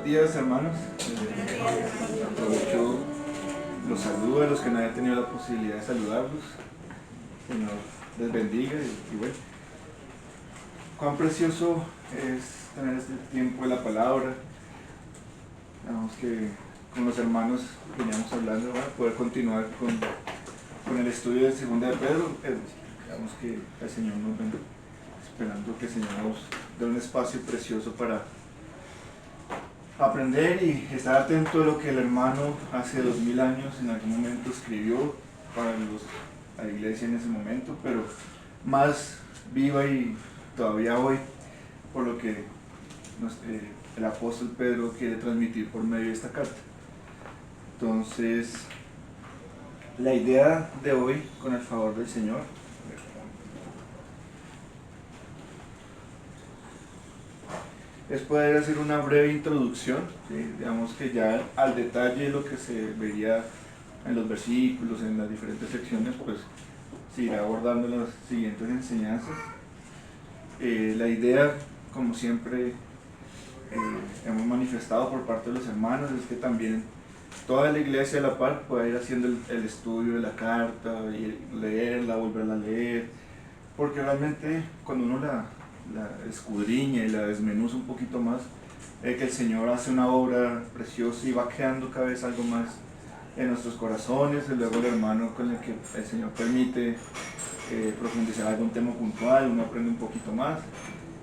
Buenos días, hermanos. Aprovecho los saludos a los que no hayan tenido la posibilidad de saludarlos. Señor les bendiga y bueno, cuán precioso es tener este tiempo de la palabra. Digamos que con los hermanos veníamos hablando, ¿verdad? Poder continuar con el estudio de Segunda de Pedro. Digamos que el Señor nos ven, esperando que el Señor nos dé un espacio precioso para aprender y estar atento a lo que el hermano hace 2000 años en algún momento escribió para la iglesia en ese momento, pero más viva y todavía hoy por lo que el apóstol Pedro quiere transmitir por medio de esta carta. Entonces, la idea de hoy, con el favor del Señor, es poder hacer una breve introducción, ¿sí? Digamos que ya al detalle lo que se vería en los versículos, en las diferentes secciones, pues se irá abordando en las siguientes enseñanzas. La idea, como siempre hemos manifestado por parte de los hermanos, es que también toda la iglesia a la par pueda ir haciendo el estudio de la carta, y leerla, volverla a leer, porque realmente cuando uno la escudriña y la desmenuza un poquito más, que el Señor hace una obra preciosa y va creando cada vez algo más en nuestros corazones. Y luego el hermano con el que el Señor permite profundizar algún tema puntual, uno aprende un poquito más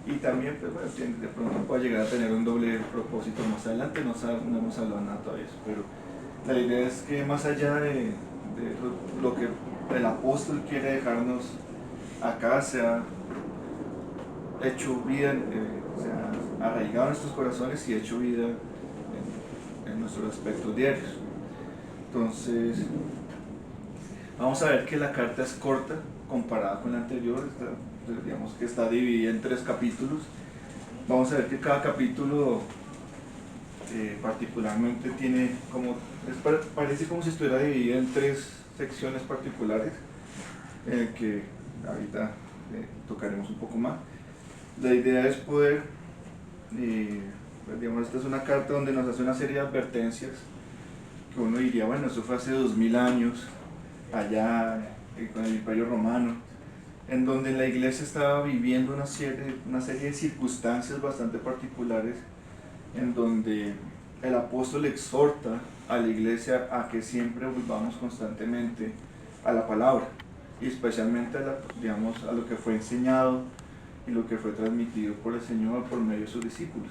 y también pues, bueno, de pronto puede llegar a tener un doble propósito más adelante. No hemos hablado nada todavía de eso, pero la idea es que más allá de lo que el apóstol quiere dejarnos acá, sea hecho vida, se ha arraigado en nuestros corazones y hecho vida en nuestros aspectos diarios. Entonces, vamos a ver que la carta es corta comparada con la anterior. Digamos que está dividida en 3 capítulos. Vamos a ver que cada capítulo particularmente tiene parece como si estuviera dividida en 3 secciones particulares, en el que ahorita tocaremos un poco más. La idea es poder, digamos, esta es una carta donde nos hace una serie de advertencias que uno diría, bueno, eso fue hace 2000 años, allá con el Imperio Romano, en donde la iglesia estaba viviendo una serie de circunstancias bastante particulares, en donde el apóstol exhorta a la iglesia a que siempre volvamos constantemente a la palabra, y especialmente a lo que fue enseñado y lo que fue transmitido por el Señor por medio de sus discípulos.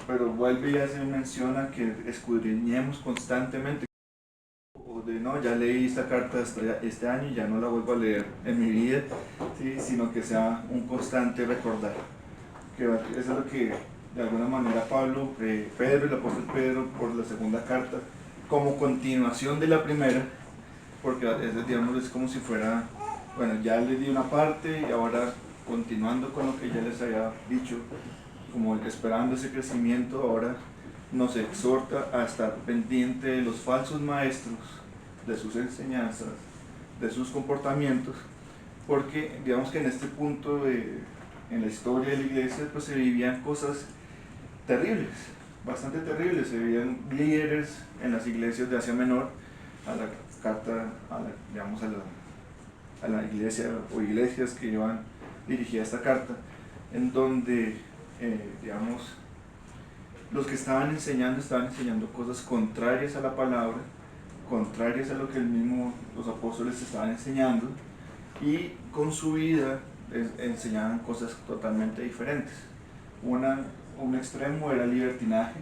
Pero vuelve y hace mención a que escudriñemos constantemente, o de no, ya leí esta carta este año y ya no la vuelvo a leer en mi vida, ¿sí? Sino que sea un constante recordar. Que eso es lo que de alguna manera Pedro, el apóstol Pedro, por la segunda carta, como continuación de la primera, porque digamos, es como si fuera, bueno, ya les di una parte y ahora continuando con lo que ya les había dicho, como esperando ese crecimiento, ahora nos exhorta a estar pendiente de los falsos maestros, de sus enseñanzas, de sus comportamientos, porque digamos que en este punto en la historia de la iglesia pues se vivían cosas terribles, bastante terribles. Se vivían líderes en las iglesias de Asia Menor, a la carta, a la iglesia o iglesias que iban dirigida esta carta, en donde digamos, los que estaban enseñando cosas contrarias a la palabra, contrarias a lo que los apóstoles estaban enseñando, y con su vida enseñaban cosas totalmente diferentes. Un extremo era el libertinaje,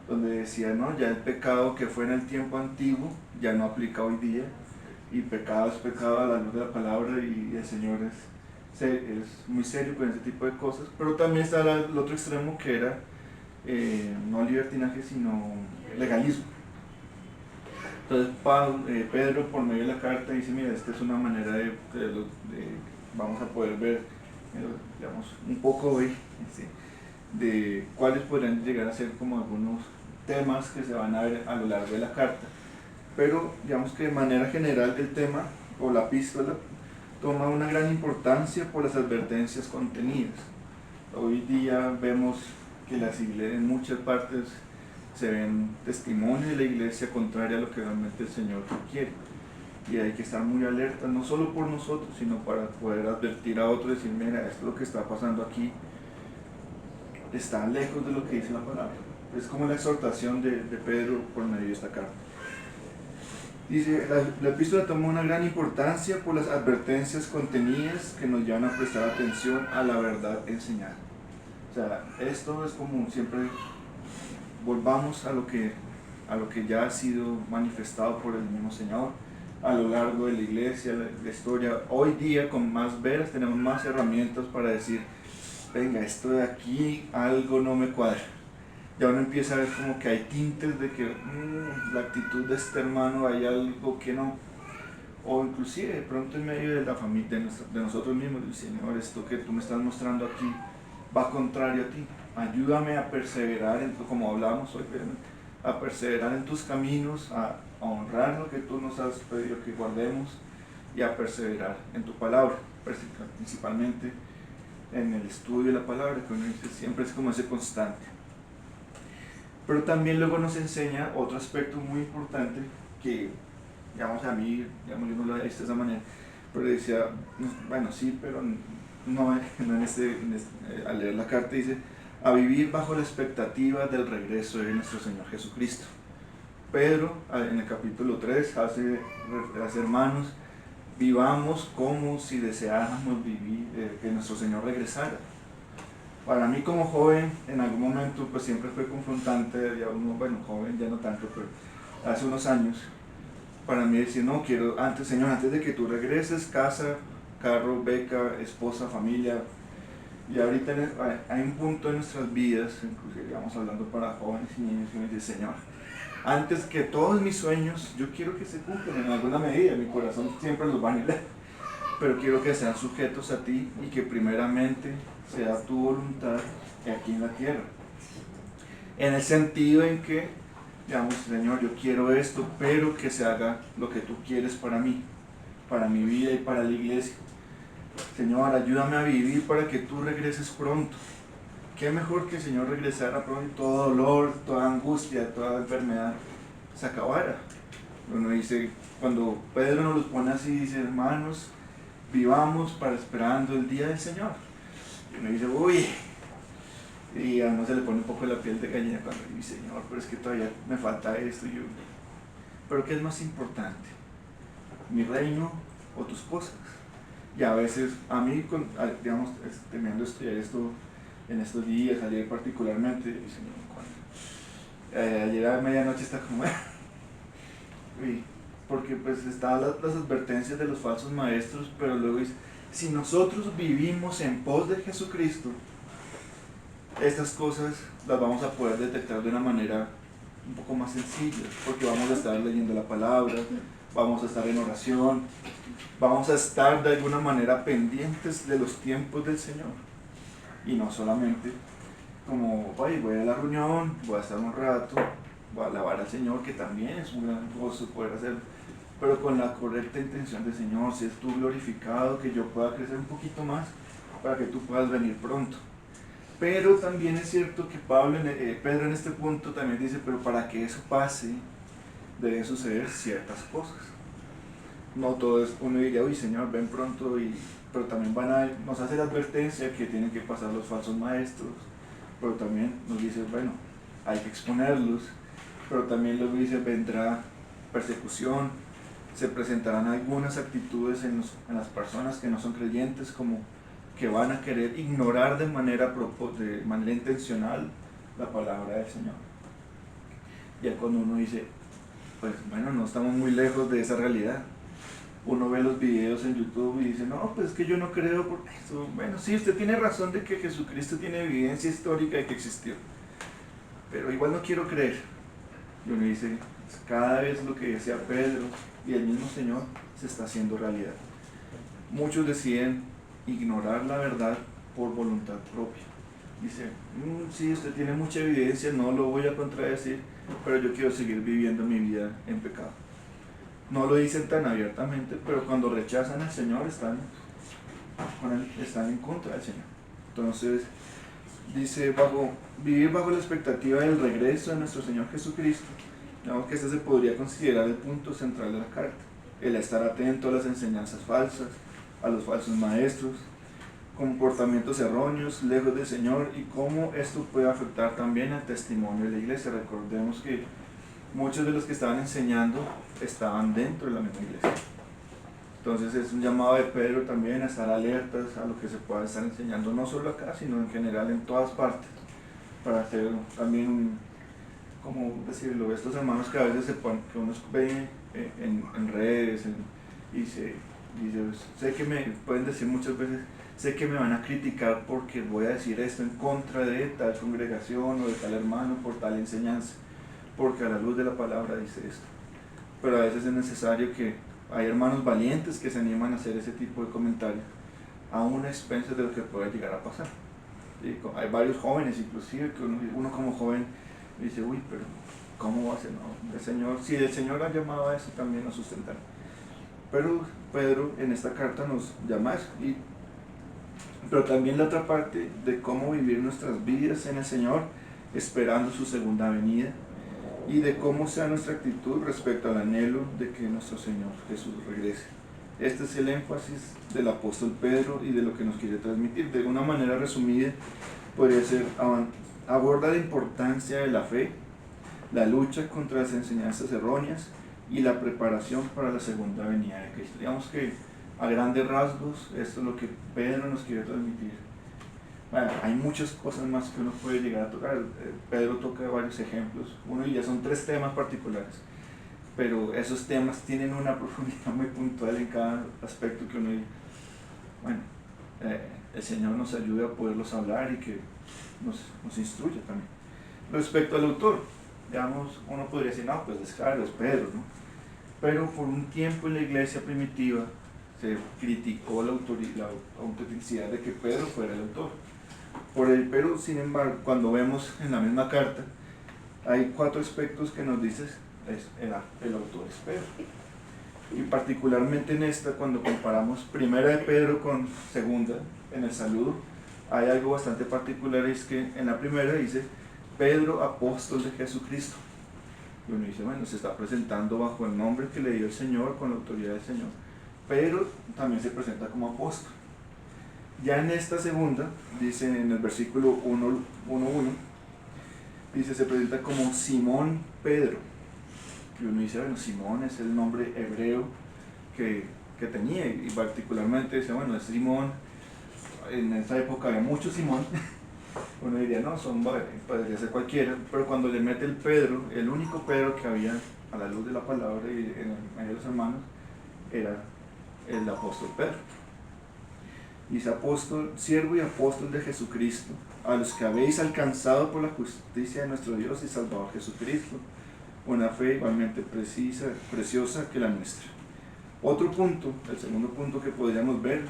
donde decía, no, ya el pecado que fue en el tiempo antiguo ya no aplica hoy día, y pecado es pecado a la luz de la palabra, y el Señor es muy serio con ese tipo de cosas. Pero también está el otro extremo, que era no libertinaje sino legalismo. Entonces Pedro, por medio de la carta, dice, mira, esta es una manera vamos a poder ver, digamos, un poco hoy, ¿sí?, de cuáles podrían llegar a ser como algunos temas que se van a ver a lo largo de la carta. Pero digamos que de manera general el tema o la epístola toma una gran importancia por las advertencias contenidas. Hoy día vemos que en muchas partes se ven testimonios de la iglesia contraria a lo que realmente el Señor quiere. Y hay que estar muy alerta, no solo por nosotros, sino para poder advertir a otros y decir, mira, esto es lo que está pasando aquí, está lejos de lo que dice la palabra. Es como la exhortación de Pedro por medio de esta carta. Dice, la epístola toma una gran importancia por las advertencias contenidas que nos llevan a prestar atención a la verdad enseñada. O sea, esto es como siempre, volvamos a lo que ya ha sido manifestado por el mismo Señor a lo largo de la iglesia, la historia. Hoy día con más veras tenemos más herramientas para decir, venga, esto de aquí algo no me cuadra. Ya uno empieza a ver como que hay tintes de que la actitud de este hermano hay algo que no, o inclusive de pronto en medio de la familia, de nosotros mismos, Señor, esto que tú me estás mostrando aquí va contrario a ti, ayúdame a perseverar, como hablábamos hoy, a perseverar en tus caminos, a honrar lo que tú nos has pedido que guardemos y a perseverar en tu palabra, principalmente en el estudio de la palabra, que uno dice, siempre es como ese constante. Pero también luego nos enseña otro aspecto muy importante que, digamos, a mí, digamos, yo no lo he visto de esa manera, pero decía, bueno, sí, pero no al leer la carta dice, a vivir bajo la expectativa del regreso de nuestro Señor Jesucristo. Pedro, en el capítulo 3, hace hermanos, vivamos como si deseáramos vivir, que nuestro Señor regresara. Para mí como joven, en algún momento pues siempre fue confrontante, ya uno, bueno, joven ya no tanto, pero hace unos años, para mí decir, no, quiero, Señor, antes de que tú regreses, casa, carro, beca, esposa, familia. Y ahorita hay un punto en nuestras vidas, inclusive digamos hablando para jóvenes y niños, que me dice, Señor, antes que todos mis sueños, yo quiero que se cumplan en alguna medida, mi corazón siempre los va a anhelar, pero quiero que sean sujetos a ti y que primeramente sea tu voluntad aquí en la tierra. En el sentido en que, digamos, Señor, yo quiero esto, pero que se haga lo que tú quieres para mí, para mi vida y para la iglesia. Señor, ayúdame a vivir para que tú regreses pronto. Qué mejor que el Señor regresara pronto y todo dolor, toda angustia, toda enfermedad se acabara. Uno dice, cuando Pedro nos los pone así, dice, hermanos, vivamos para esperando el día del Señor. Y uno dice, uy, y además se le pone un poco la piel de gallina cuando dice, Señor, pero es que todavía me falta esto. Pero ¿qué es más importante? ¿Mi reino o tus cosas? Y a veces, a mí, digamos, terminando de estudiar esto en estos días, ayer particularmente, y Señor, ayer a medianoche está como, uy, porque pues están las advertencias de los falsos maestros, pero luego dice, si nosotros vivimos en pos de Jesucristo, estas cosas las vamos a poder detectar de una manera un poco más sencilla, porque vamos a estar leyendo la palabra, vamos a estar en oración, vamos a estar de alguna manera pendientes de los tiempos del Señor. Y no solamente como, voy a la reunión, voy a estar un rato, voy a alabar al Señor, que también es un gran gozo poder hacerlo, pero con la correcta intención del Señor, si es tú glorificado, que yo pueda crecer un poquito más para que tú puedas venir pronto. Pero también es cierto que Pedro en este punto también dice, pero para que eso pase, deben suceder ciertas cosas. No todo es, uno diría, uy Señor, ven pronto, pero también nos hace la advertencia que tienen que pasar los falsos maestros, pero también nos dice, bueno, hay que exponerlos, pero también luego dice, vendrá persecución, se presentarán algunas actitudes en las personas que no son creyentes, como que van a querer ignorar de manera intencional la palabra del Señor. Y cuando uno dice, pues bueno, no estamos muy lejos de esa realidad. Uno ve los videos en YouTube y dice, no, pues es que yo no creo por eso. Bueno, sí, usted tiene razón de que Jesucristo tiene evidencia histórica de que existió, pero igual no quiero creer. Y uno dice, cada vez lo que decía Pedro y el mismo Señor se está haciendo realidad. Muchos deciden ignorar la verdad por voluntad propia. Dice, sí, usted tiene mucha evidencia, no lo voy a contradecir, pero yo quiero seguir viviendo mi vida en pecado. No lo dicen tan abiertamente, pero cuando rechazan al Señor están en contra del Señor. Entonces, dice, vivir bajo la expectativa del regreso de nuestro Señor Jesucristo. Digamos que este se podría considerar el punto central de la carta, el estar atento a las enseñanzas falsas, a los falsos maestros, comportamientos erróneos, lejos del Señor, y cómo esto puede afectar también al testimonio de la iglesia. Recordemos que muchos de los que estaban enseñando estaban dentro de la misma iglesia. Entonces es un llamado de Pedro también a estar alertas a lo que se pueda estar enseñando, no solo acá, sino en general en todas partes, para hacer también, como decirlo, estos hermanos que a veces se ponen, que uno ve en redes y dice, sé que me pueden decir muchas veces, sé que me van a criticar porque voy a decir esto en contra de tal congregación o de tal hermano por tal enseñanza, porque a la luz de la palabra dice esto. Pero a veces es necesario que hay hermanos valientes que se animan a hacer ese tipo de comentarios, aún a expensas de lo que puede llegar a pasar. ¿Sí? Hay varios jóvenes inclusive que uno como joven dice, uy, pero ¿cómo va a ser? No, el Señor, si el Señor ha llamado a eso, también nos sustentará. Pero Pedro en esta carta nos llama a eso, pero también la otra parte de cómo vivir nuestras vidas en el Señor, esperando su segunda venida, y de cómo sea nuestra actitud respecto al anhelo de que nuestro Señor Jesús regrese. Este es el énfasis del apóstol Pedro y de lo que nos quiere transmitir. De una manera resumida, podría ser, aborda la importancia de la fe, la lucha contra las enseñanzas erróneas y la preparación para la segunda venida de Cristo. Digamos que a grandes rasgos esto es lo que Pedro nos quiere transmitir. Bueno, hay muchas cosas más que uno puede llegar a tocar. Pedro toca varios ejemplos. Uno ya son 3 temas particulares, pero esos temas tienen una profundidad muy puntual en cada aspecto que uno dice. Bueno, el Señor nos ayude a poderlos hablar y que nos instruya también. Respecto al autor, digamos, uno podría decir, no, pues es claro, es Pedro, ¿no? Pero por un tiempo en la iglesia primitiva se criticó la autenticidad de que Pedro fuera el autor. Pero sin embargo, cuando vemos en la misma carta, hay 4 aspectos que nos dice el autor es Pedro. Y particularmente en esta, cuando comparamos primera de Pedro con segunda, en el saludo, hay algo bastante particular, es que en la primera dice, Pedro, apóstol de Jesucristo. Y uno dice, bueno, se está presentando bajo el nombre que le dio el Señor, con la autoridad del Señor. Pero también se presenta como apóstol. Ya en esta segunda, dice en el versículo 1:1, dice, se presenta como Simón Pedro. Y uno dice, bueno, Simón es el nombre hebreo que tenía, y particularmente dice, bueno, es Simón. En esa época había mucho Simón. Uno diría, no, podría ser cualquiera, pero cuando le mete el Pedro, el único Pedro que había a la luz de la palabra y en medio de los hermanos, era el apóstol Pedro. Dice, apóstol, siervo y apóstol de Jesucristo, a los que habéis alcanzado por la justicia de nuestro Dios y Salvador Jesucristo, una fe igualmente preciosa que la nuestra. Otro punto, el segundo punto que podríamos ver,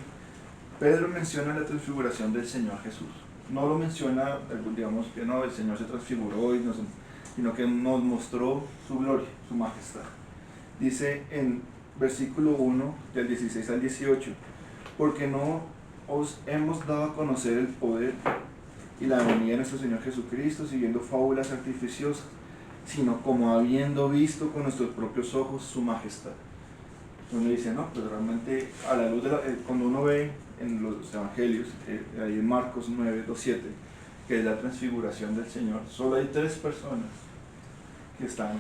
Pedro menciona la transfiguración del Señor Jesús. No lo menciona, digamos que no, el Señor se transfiguró, sino que nos mostró su gloria, su majestad. Dice en versículo 1, del 16 al 18, porque no os hemos dado a conocer el poder y la venida de nuestro Señor Jesucristo siguiendo fábulas artificiosas, sino como habiendo visto con nuestros propios ojos su majestad. Uno dice, no, pero realmente a la luz de cuando uno ve en los evangelios, ahí en Marcos 9:2-7, que es la transfiguración del Señor, solo hay 3 personas que están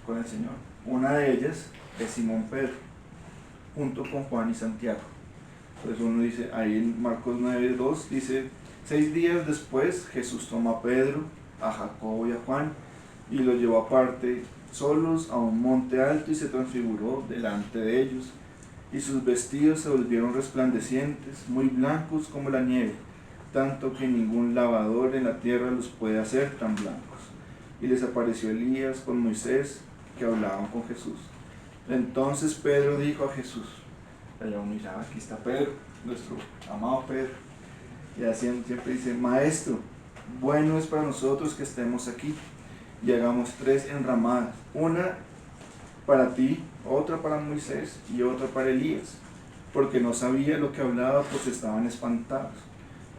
con el Señor. Una de ellas es Simón Pedro, junto con Juan y Santiago. Entonces uno dice, ahí en Marcos 9:2 dice, 6 días después Jesús tomó a Pedro, a Jacobo y a Juan, y los llevó aparte, solos, a un monte alto, y se transfiguró delante de ellos, y sus vestidos se volvieron resplandecientes, muy blancos como la nieve, tanto que ningún lavador en la tierra los puede hacer tan blancos. Y les apareció Elías con Moisés, que hablaban con Jesús. Entonces Pedro dijo a Jesús, allá uno dice, aquí está Pedro, nuestro amado Pedro, y así siempre dice, Maestro, bueno es para nosotros que estemos aquí, y hagamos 3 enramadas, una para ti, otra para Moisés y otra para Elías, porque no sabía lo que hablaba, pues estaban espantados.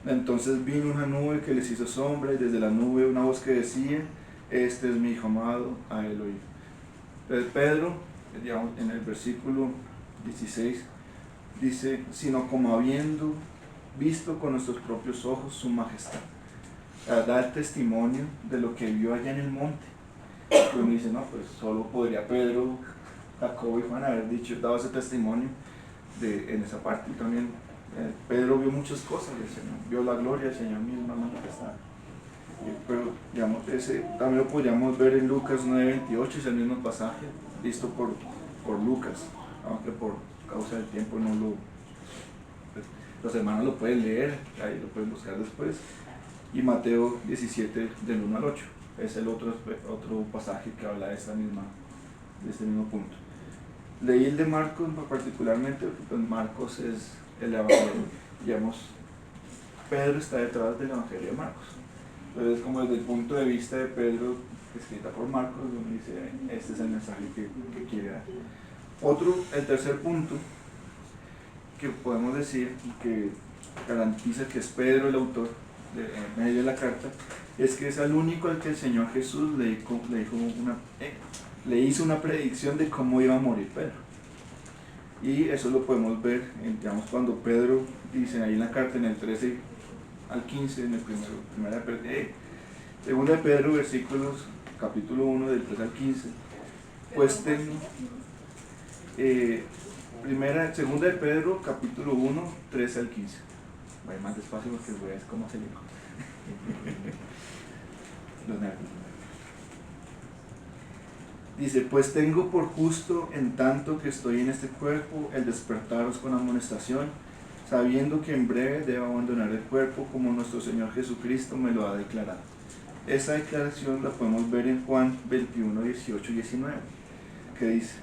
Entonces vino una nube que les hizo sombra, y desde la nube una voz que decía: este es mi hijo amado, a él oíd. Entonces Pedro, digamos, en el versículo 16, dice: sino como habiendo visto con nuestros propios ojos su majestad. Da el testimonio de lo que vio allá en el monte. Y uno dice: no, pues solo podría Pedro, Jacobo y Juan haber dado ese testimonio en esa parte. Y también Pedro vio muchas cosas del Señor, vio la gloria del Señor misma manifestada. Pero digamos, ese también lo podríamos ver en Lucas 9:28, es el mismo pasaje, visto por Lucas, aunque por causa del tiempo no lo... Los hermanos lo pueden leer, ahí lo pueden buscar después. Y Mateo 17, del 1 al 8, es el otro pasaje que habla de este mismo punto. Leí el de Marcos particularmente, pues Marcos es el evangelio, digamos, Pedro está detrás del evangelio de Marcos. Entonces, como desde el punto de vista de Pedro, escrita por Marcos, uno dice: este es el mensaje que quiere dar. El tercer punto que podemos decir, que garantiza que es Pedro el autor en medio de la carta, es que es el único al que el Señor Jesús le hizo una predicción de cómo iba a morir Pedro. Y eso lo podemos ver, digamos, cuando Pedro dice ahí en la carta, en el 13 al 15, en el segunda de Pedro, versículos, capítulo 1, del 3 al 15, pues tengo, segunda de Pedro, capítulo 1, 13 al 15. Voy más despacio porque voy a ver cómo se dijo. Los nervios. Dice: pues tengo por justo, en tanto que estoy en este cuerpo, el despertaros con amonestación, sabiendo que en breve debo abandonar el cuerpo, como nuestro Señor Jesucristo me lo ha declarado. Esa declaración la podemos ver en Juan 21, 18 y 19, que dice: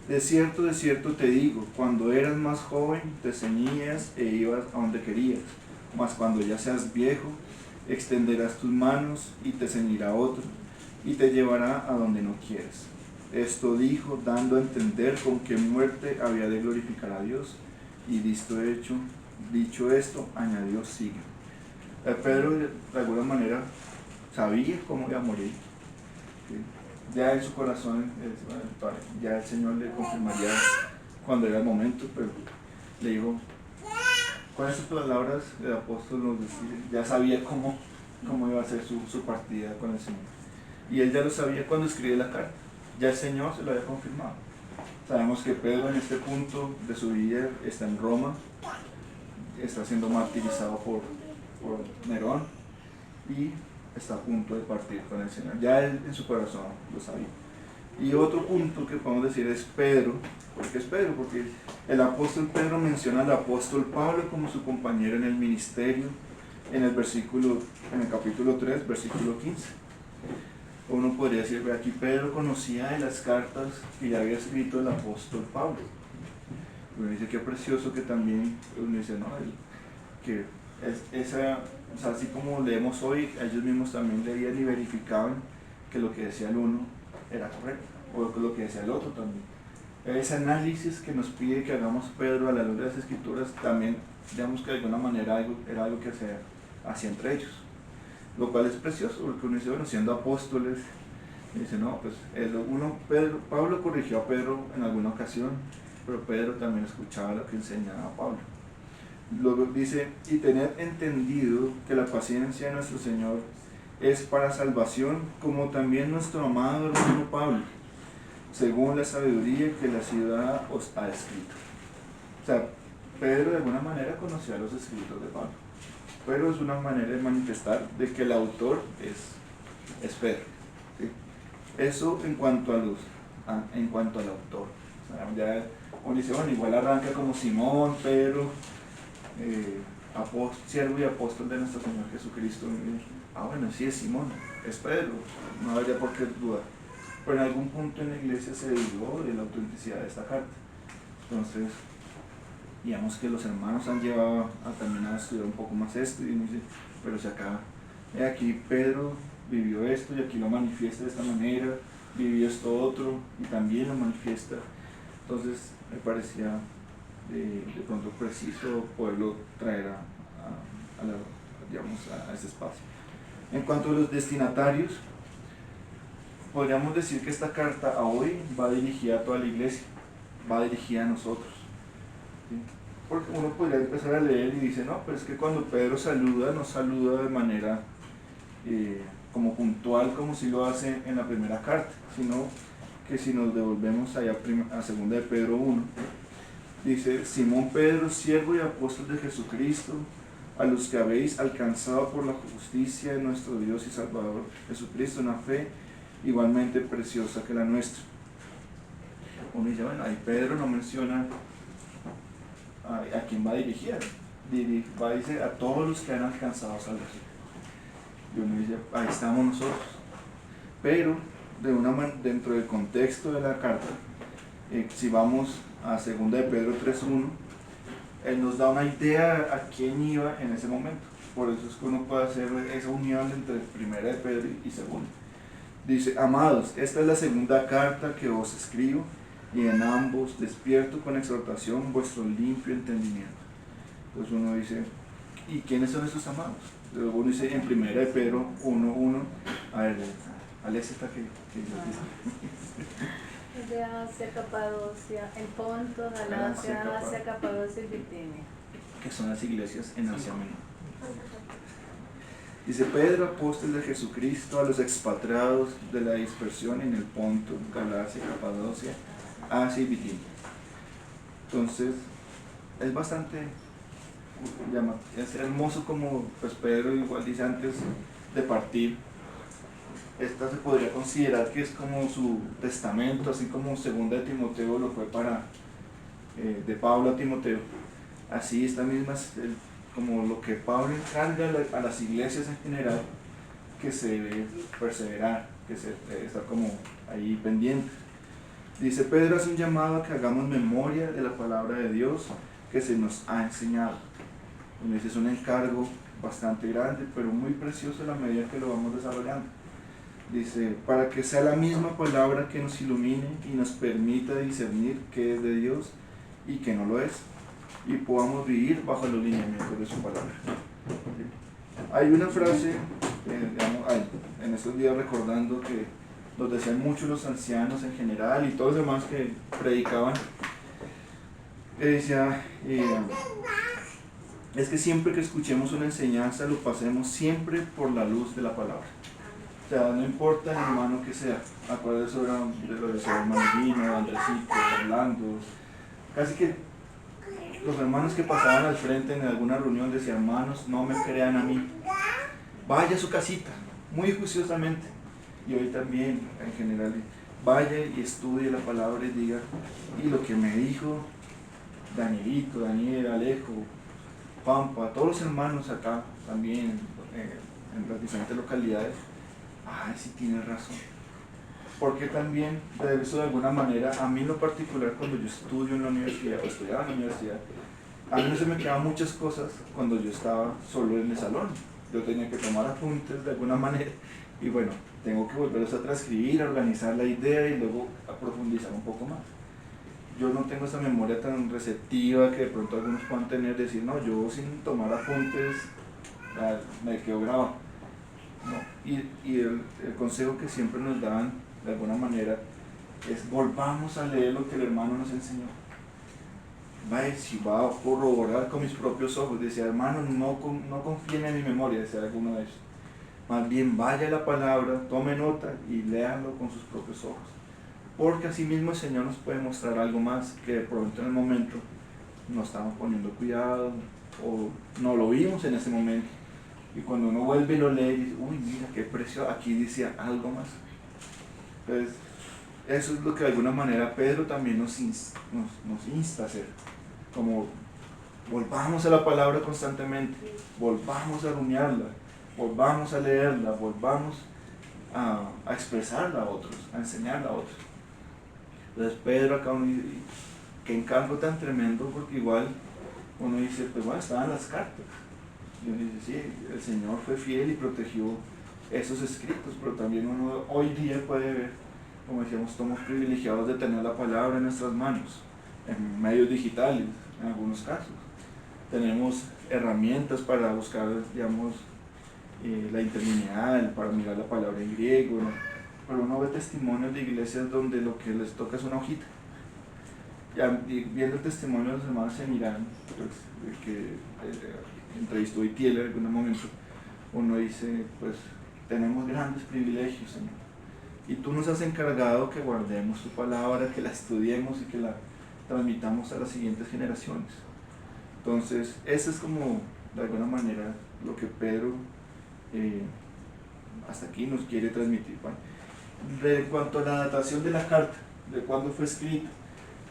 de cierto te digo, cuando eras más joven te ceñías e ibas a donde querías, mas cuando ya seas viejo, extenderás tus manos y te ceñirá otro, y te llevará a donde no quieres. Esto dijo, dando a entender con qué muerte había de glorificar a Dios, y dicho esto, añadió: sigue. Pedro de alguna manera sabía cómo iba a morir. ¿Sí? Ya en su corazón, ya el Señor le confirmaría cuando era el momento, pero le dijo, con estas palabras el apóstol nos decía, ya sabía cómo iba a ser su partida con el Señor. Y él ya lo sabía cuando escribió la carta, ya el Señor se lo había confirmado. Sabemos que Pedro en este punto de su vida está en Roma, está siendo martirizado por Nerón y está a punto de partir con el Señor. Ya él en su corazón lo sabía. Y otro punto que podemos decir es Pedro. ¿Por qué es Pedro? Porque el apóstol Pedro menciona al apóstol Pablo como su compañero en el ministerio en el capítulo 3, versículo 15. Uno podría decir, aquí Pedro conocía de las cartas que ya había escrito el apóstol Pablo. Uno dice, qué precioso que también, uno dice, no, que o sea, así como leemos hoy, ellos mismos también leían y verificaban que lo que decía el uno era correcto, o que lo que decía el otro también. Ese análisis que nos pide que hagamos Pedro a la luz de las Escrituras, también, digamos que de alguna manera era algo que se hacía entre ellos. Lo cual es precioso, porque uno dice, bueno, siendo apóstoles, dice, no, pues Pablo corrigió a Pedro en alguna ocasión, pero Pedro también escuchaba lo que enseñaba Pablo. Luego dice, y tened entendido que la paciencia de nuestro Señor es para salvación, como también nuestro amado hermano Pablo, según la sabiduría que la ciudad os ha escrito. O sea, Pedro de alguna manera conocía los escritos de Pablo, pero es una manera de manifestar de que el autor es Pedro. ¿Sí? Eso en cuanto al autor. O sea, ya uno dice, bueno, igual arranca como Simón, Pedro, siervo y apóstol de nuestro Señor Jesucristo. Bueno, sí es Simón, es Pedro, no habría por qué dudar. Pero en algún punto en la iglesia se dudó de la autenticidad de esta carta. Entonces, digamos que los hermanos han llevado también a estudiar un poco más esto, y uno dice, pero si aquí Pedro vivió esto y aquí lo manifiesta de esta manera, vivió esto otro y también lo manifiesta. Entonces me parecía de pronto preciso poderlo traer digamos, a ese espacio. En cuanto a los destinatarios, podríamos decir que esta carta a hoy va dirigida a toda la iglesia, va dirigida a nosotros, ¿sí? Porque uno podría empezar a leer y dice, no, pero es que cuando Pedro saluda, no saluda de manera como puntual, como si lo hace en la primera carta, sino que si nos devolvemos allá a 2 de Pedro 1, dice, Simón Pedro, siervo y apóstol de Jesucristo, a los que habéis alcanzado por la justicia de nuestro Dios y Salvador Jesucristo una fe igualmente preciosa que la nuestra. Uno dice, bueno, ahí Pedro no menciona a quién va dirigida, va a decir a todos los que han alcanzado salvación. Y uno dice, ahí estamos nosotros. Pero dentro del contexto de la carta, si vamos a 2 de Pedro 3.1, él nos da una idea a quién iba en ese momento. Por eso es que uno puede hacer esa unión entre 1 de Pedro y 2. Dice, amados, esta es la segunda carta que os escribo, y en ambos despierto con exhortación vuestro limpio entendimiento. Entonces uno dice, ¿y quiénes son esos amados? Luego uno dice en 1 de Pedro 1.1, a ver, Alex está que de Asia, Capadocia, el Ponto, Galacia, Asia, Capadocia y Bitinia, que son las iglesias en Asia Menor. Dice Pedro, apóstol de Jesucristo, a los expatriados de la dispersión en el Ponto, Galacia, Capadocia, Asia y Bitinia. Entonces, es bastante es hermoso como pues Pedro igual dice antes de partir. Esta se podría considerar que es como su testamento, así como 2 de Timoteo lo fue para de Pablo a Timoteo. Así esta misma es como lo que Pablo encarga a las iglesias en general, que se debe perseverar, que se debe estar como ahí pendiente. Dice Pedro hace un llamado a que hagamos memoria de la palabra de Dios que se nos ha enseñado. Es un encargo bastante grande, pero muy precioso a la medida que lo vamos desarrollando. Dice, para que sea la misma palabra que nos ilumine y nos permita discernir qué es de Dios y qué no lo es, y podamos vivir bajo los lineamientos de su palabra. Hay una frase, en estos días recordando que nos decían mucho los ancianos en general y todos los demás que predicaban, que decía, es que siempre que escuchemos una enseñanza lo pasemos siempre por la luz de la palabra. O sea, no importa el hermano que sea. Acuérdense de lo de su hermano Gino, Andresito, Orlando. Casi que los hermanos que pasaban al frente en alguna reunión decían, hermanos, no me crean a mí. Vaya a su casita, muy juiciosamente. Y hoy también, en general, vaya y estudie la palabra y diga, y lo que me dijo Danielito, Daniel, Alejo, Pampa, todos los hermanos acá también en las diferentes localidades, sí tienes razón. Porque también, de eso de alguna manera, a mí en lo particular cuando yo estudio en la universidad, o estudiaba en la universidad, a mí no se me quedaban muchas cosas cuando yo estaba solo en el salón. Yo tenía que tomar apuntes de alguna manera y bueno, tengo que volverlos a transcribir, a organizar la idea y luego a profundizar un poco más. Yo no tengo esa memoria tan receptiva que de pronto algunos puedan tener, decir, no, yo sin tomar apuntes me quedo grabado. No. Y el consejo que siempre nos dan, de alguna manera, es volvamos a leer lo que el hermano nos enseñó. Si va a corroborar con mis propios ojos, decía, hermano, no confíen en mi memoria, decía alguno de ellos. Más bien vaya a la palabra, tome nota y léanlo con sus propios ojos. Porque así mismo el Señor nos puede mostrar algo más que de pronto en el momento no estamos poniendo cuidado o no lo vimos en ese momento. Y cuando uno vuelve y lo lee, dice, uy, mira qué precio, aquí decía algo más. Entonces, eso es lo que de alguna manera Pedro también nos insta a hacer. Como volvamos a la palabra constantemente, volvamos a rumiarla, volvamos a leerla, volvamos a expresarla a otros, a enseñarla a otros. Entonces Pedro acá uno dice, qué encargo tan tremendo, porque igual uno dice, pues bueno, estaban las cartas. Y uno dice, sí, el Señor fue fiel y protegió esos escritos, pero también uno hoy día puede ver, como decíamos, somos privilegiados de tener la palabra en nuestras manos. en medios digitales, en algunos casos. Tenemos herramientas para buscar, digamos, la interlineal, para mirar la palabra en griego, ¿no? Pero uno ve testimonios de iglesias donde lo que les toca es una hojita. Y viendo el testimonio de los hermanos se miran, pues, que entrevistó Itiel en algún momento, uno dice, pues, tenemos grandes privilegios, Señor. Y tú nos has encargado que guardemos tu palabra, que la estudiemos y que la transmitamos a las siguientes generaciones. Entonces, eso es como, de alguna manera, lo que Pedro hasta aquí nos quiere transmitir. Bueno, en cuanto a la datación de la carta, de cuándo fue escrita,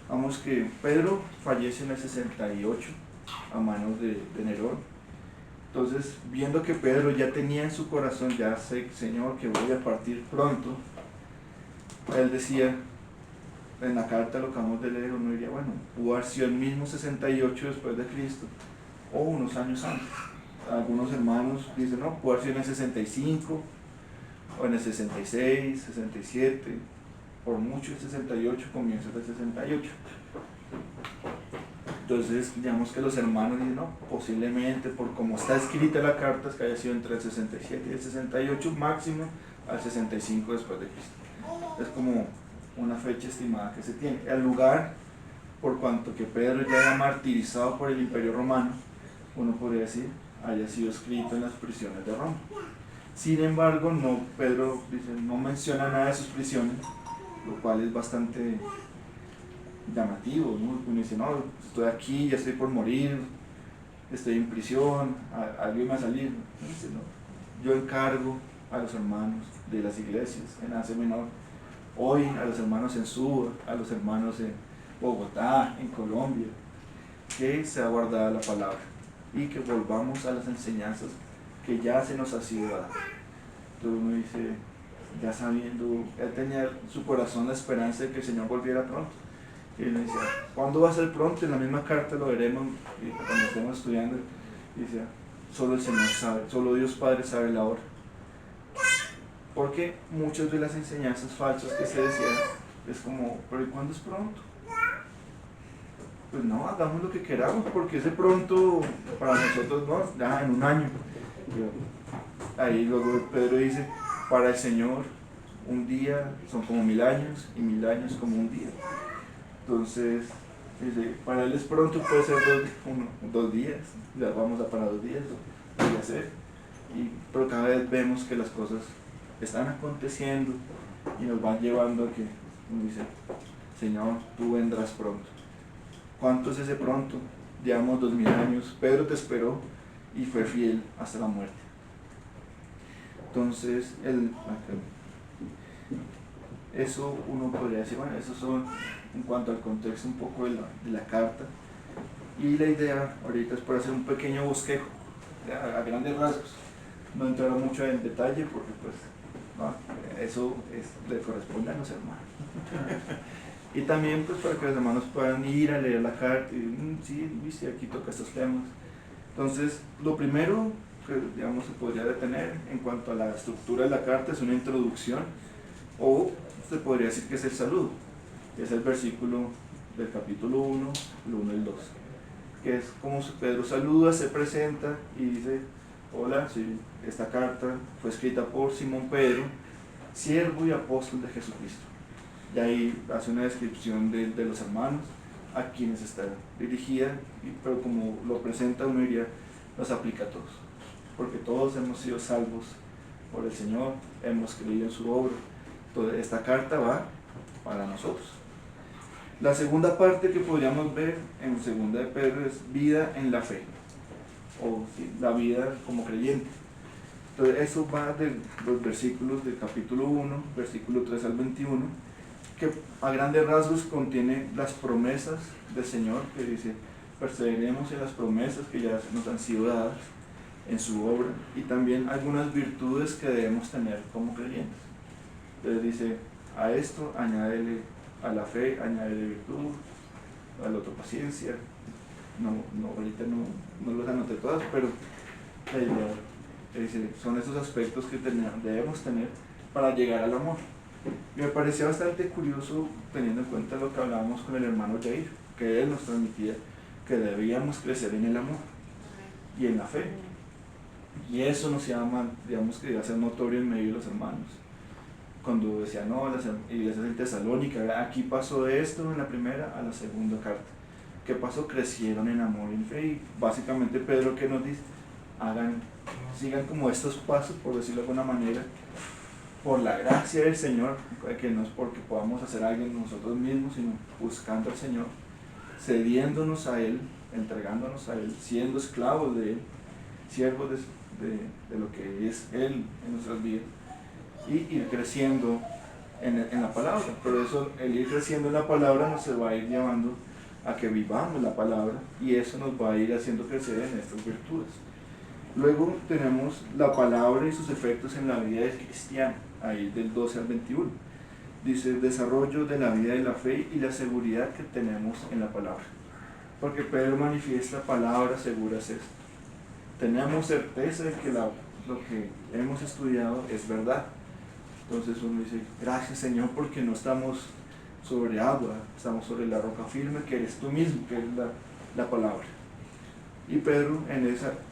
vamos que Pedro fallece en el 68 a manos de Nerón. Entonces, viendo que Pedro ya tenía en su corazón, ya sé, Señor, que voy a partir pronto, él decía, en la carta lo acabamos de leer, uno diría, bueno, pudo haber sido el mismo 68 después de Cristo, o unos años antes. Algunos hermanos dicen, no, pudo haber sido en el 65, o en el 66, 67, por mucho el 68, comienza el 68. Entonces, digamos que los hermanos dicen, no, posiblemente por como está escrita la carta, es que haya sido entre el 67 y el 68, máximo al 65 después de Cristo. Es como una fecha estimada que se tiene. El lugar, por cuanto que Pedro ya era martirizado por el Imperio Romano, uno podría decir, haya sido escrito en las prisiones de Roma. Sin embargo, no, Pedro dice, no menciona nada de sus prisiones, lo cual es bastante llamativo, ¿no? Uno dice, no, estoy aquí, ya estoy por morir, estoy en prisión, alguien va a salir. No, dice, no, yo encargo a los hermanos de las iglesias en Asia Menor, hoy a los hermanos en Suba, a los hermanos en Bogotá, en Colombia, que sea guardada la palabra y que volvamos a las enseñanzas que ya se nos ha sido dada. Entonces uno dice, ya sabiendo, él tenía en su corazón la esperanza de que el Señor volviera pronto. Y él decía, ¿cuándo va a ser pronto? En la misma carta lo veremos cuando estemos estudiando. Y decía, solo el Señor sabe, solo Dios Padre sabe la hora. Porque muchas de las enseñanzas falsas que se decían es como, ¿pero y cuándo es pronto? Pues no, hagamos lo que queramos, porque ese pronto para nosotros no, ya en un año. Ahí luego Pedro dice, para el Señor un día son como 1000 años y 1000 años como un día. Entonces, dice, para él es pronto, puede ser 2 días, ya vamos a para 2 días, podría ser. Pero cada vez vemos que las cosas están aconteciendo y nos van llevando a que uno dice, Señor, tú vendrás pronto. ¿Cuánto es ese pronto? Llevamos 2000 años, Pedro te esperó y fue fiel hasta la muerte. Entonces, eso uno podría decir, bueno, esos son en cuanto al contexto un poco de la carta. Y la idea ahorita es por hacer un pequeño bosquejo, a grandes rasgos. No entrar mucho en detalle porque pues no, eso le corresponde a los hermanos. Y también pues para que los hermanos puedan ir a leer la carta y sí, viste, aquí toca estos temas. Entonces, lo primero que digamos se podría detener en cuanto a la estructura de la carta es una introducción, o se podría decir que es el saludo, que es el versículo del capítulo 1, el 1 y el 2, que es como Pedro saluda, se presenta y dice, hola, sí, esta carta fue escrita por Simón Pedro, siervo y apóstol de Jesucristo. Y ahí hace una descripción de los hermanos a quienes está dirigida, pero como lo presenta uno diría, nos aplica a todos, porque todos hemos sido salvos por el Señor, hemos creído en su obra. Entonces esta carta va para nosotros. La segunda parte que podríamos ver en segunda de Pedro es vida en la fe, o sí, la vida como creyente. Entonces eso va de los versículos del capítulo 1, versículo 3 al 21, que a grandes rasgos contiene las promesas del Señor, que dice, perseveremos en las promesas que ya nos han sido dadas en su obra, y también algunas virtudes que debemos tener como creyentes. Entonces dice, a esto añádele a la fe, añádele virtud, a la otro paciencia. Ahorita no los anoté todas, pero la idea dice, son esos aspectos que debemos tener para llegar al amor. Y me parecía bastante curioso teniendo en cuenta lo que hablábamos con el hermano Jair, que Él nos transmitía, que debíamos crecer en el amor y en la fe. Y eso nos llama, digamos que iba a ser notorio en medio de los hermanos. Cuando decía, no, las iglesias en Tesalónica, aquí pasó esto en la primera a la segunda carta. ¿Qué pasó? Crecieron en amor y en fe. Y básicamente Pedro, ¿qué nos dice? Sigan como estos pasos, por decirlo de alguna manera, por la gracia del Señor, que no es porque podamos hacer algo nosotros mismos, sino buscando al Señor, cediéndonos a Él, entregándonos a Él, siendo esclavos de Él, siervos de lo que es Él en nuestras vidas, y ir creciendo en la palabra. Pero eso, el ir creciendo en la palabra nos va a ir llevando a que vivamos la palabra, y eso nos va a ir haciendo crecer en estas virtudes. Luego tenemos la palabra y sus efectos en la vida del cristiano, ahí del 12 al 21. Dice, desarrollo de la vida de la fe y la seguridad que tenemos en la palabra. Porque Pedro manifiesta palabras seguras esto. Tenemos certeza de que lo que hemos estudiado es verdad. Entonces uno dice, gracias Señor, porque no estamos sobre agua, estamos sobre la roca firme que eres tú mismo, que es la palabra. Y Pedro,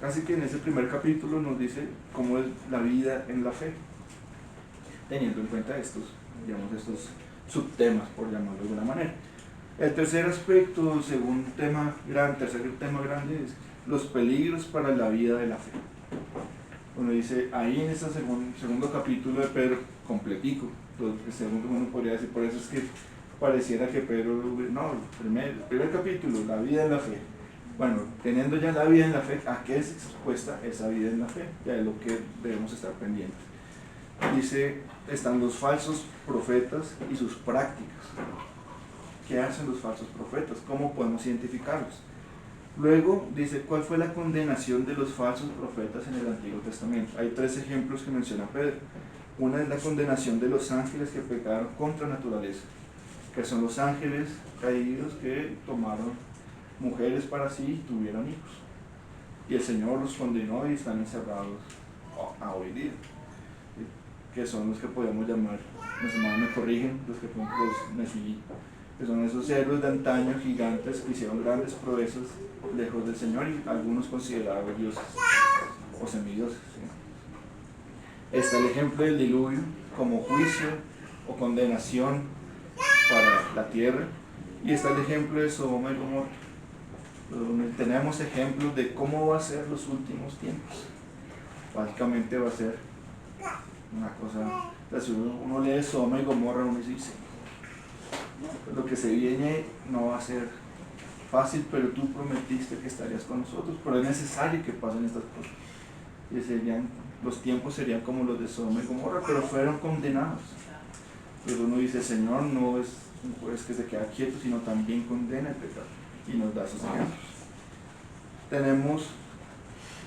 casi que en ese primer capítulo, nos dice cómo es la vida en la fe, teniendo en cuenta estos subtemas, por llamarlo de alguna manera. El tercer aspecto, tercer tema grande, es los peligros para la vida de la fe. Uno dice, ahí en ese segundo capítulo de Pedro, completico, segundo uno podría decir, por eso es que pareciera que Pedro, no, el primer capítulo, la vida en la fe. Bueno, teniendo ya la vida en la fe, ¿a qué es expuesta esa vida en la fe? Ya es lo que debemos estar pendientes. Dice, están los falsos profetas y sus prácticas. ¿Qué hacen los falsos profetas? ¿Cómo podemos identificarlos? Luego dice, ¿cuál fue la condenación de los falsos profetas en el Antiguo Testamento? Hay 3 ejemplos que menciona Pedro. Una es la condenación de los ángeles que pecaron contra naturaleza, que son los ángeles caídos que tomaron mujeres para sí y tuvieron hijos. Y el Señor los condenó y están encerrados a hoy día. Que son los que podemos llamar, mis hermanos me corrigen, los Nefilim, que son esos héroes de antaño, gigantes, que hicieron grandes proezas lejos del Señor y algunos considerados dioses o semidioses. ¿Sí? Está el ejemplo del diluvio como juicio o condenación para la tierra, y está el ejemplo de Sodoma y Gomorra, donde tenemos ejemplos de cómo va a ser los últimos tiempos. Básicamente va a ser una cosa, si uno lee Sodoma y Gomorra, uno dice, lo que se viene no va a ser fácil, pero tú prometiste que estarías con nosotros, pero es necesario que pasen estas cosas. Y los tiempos serían como los de Sodoma y Gomorra, pero fueron condenados. Pero uno dice, Señor no es un juez que se queda quieto, sino también condena el pecado, y nos da esos ejemplos. Tenemos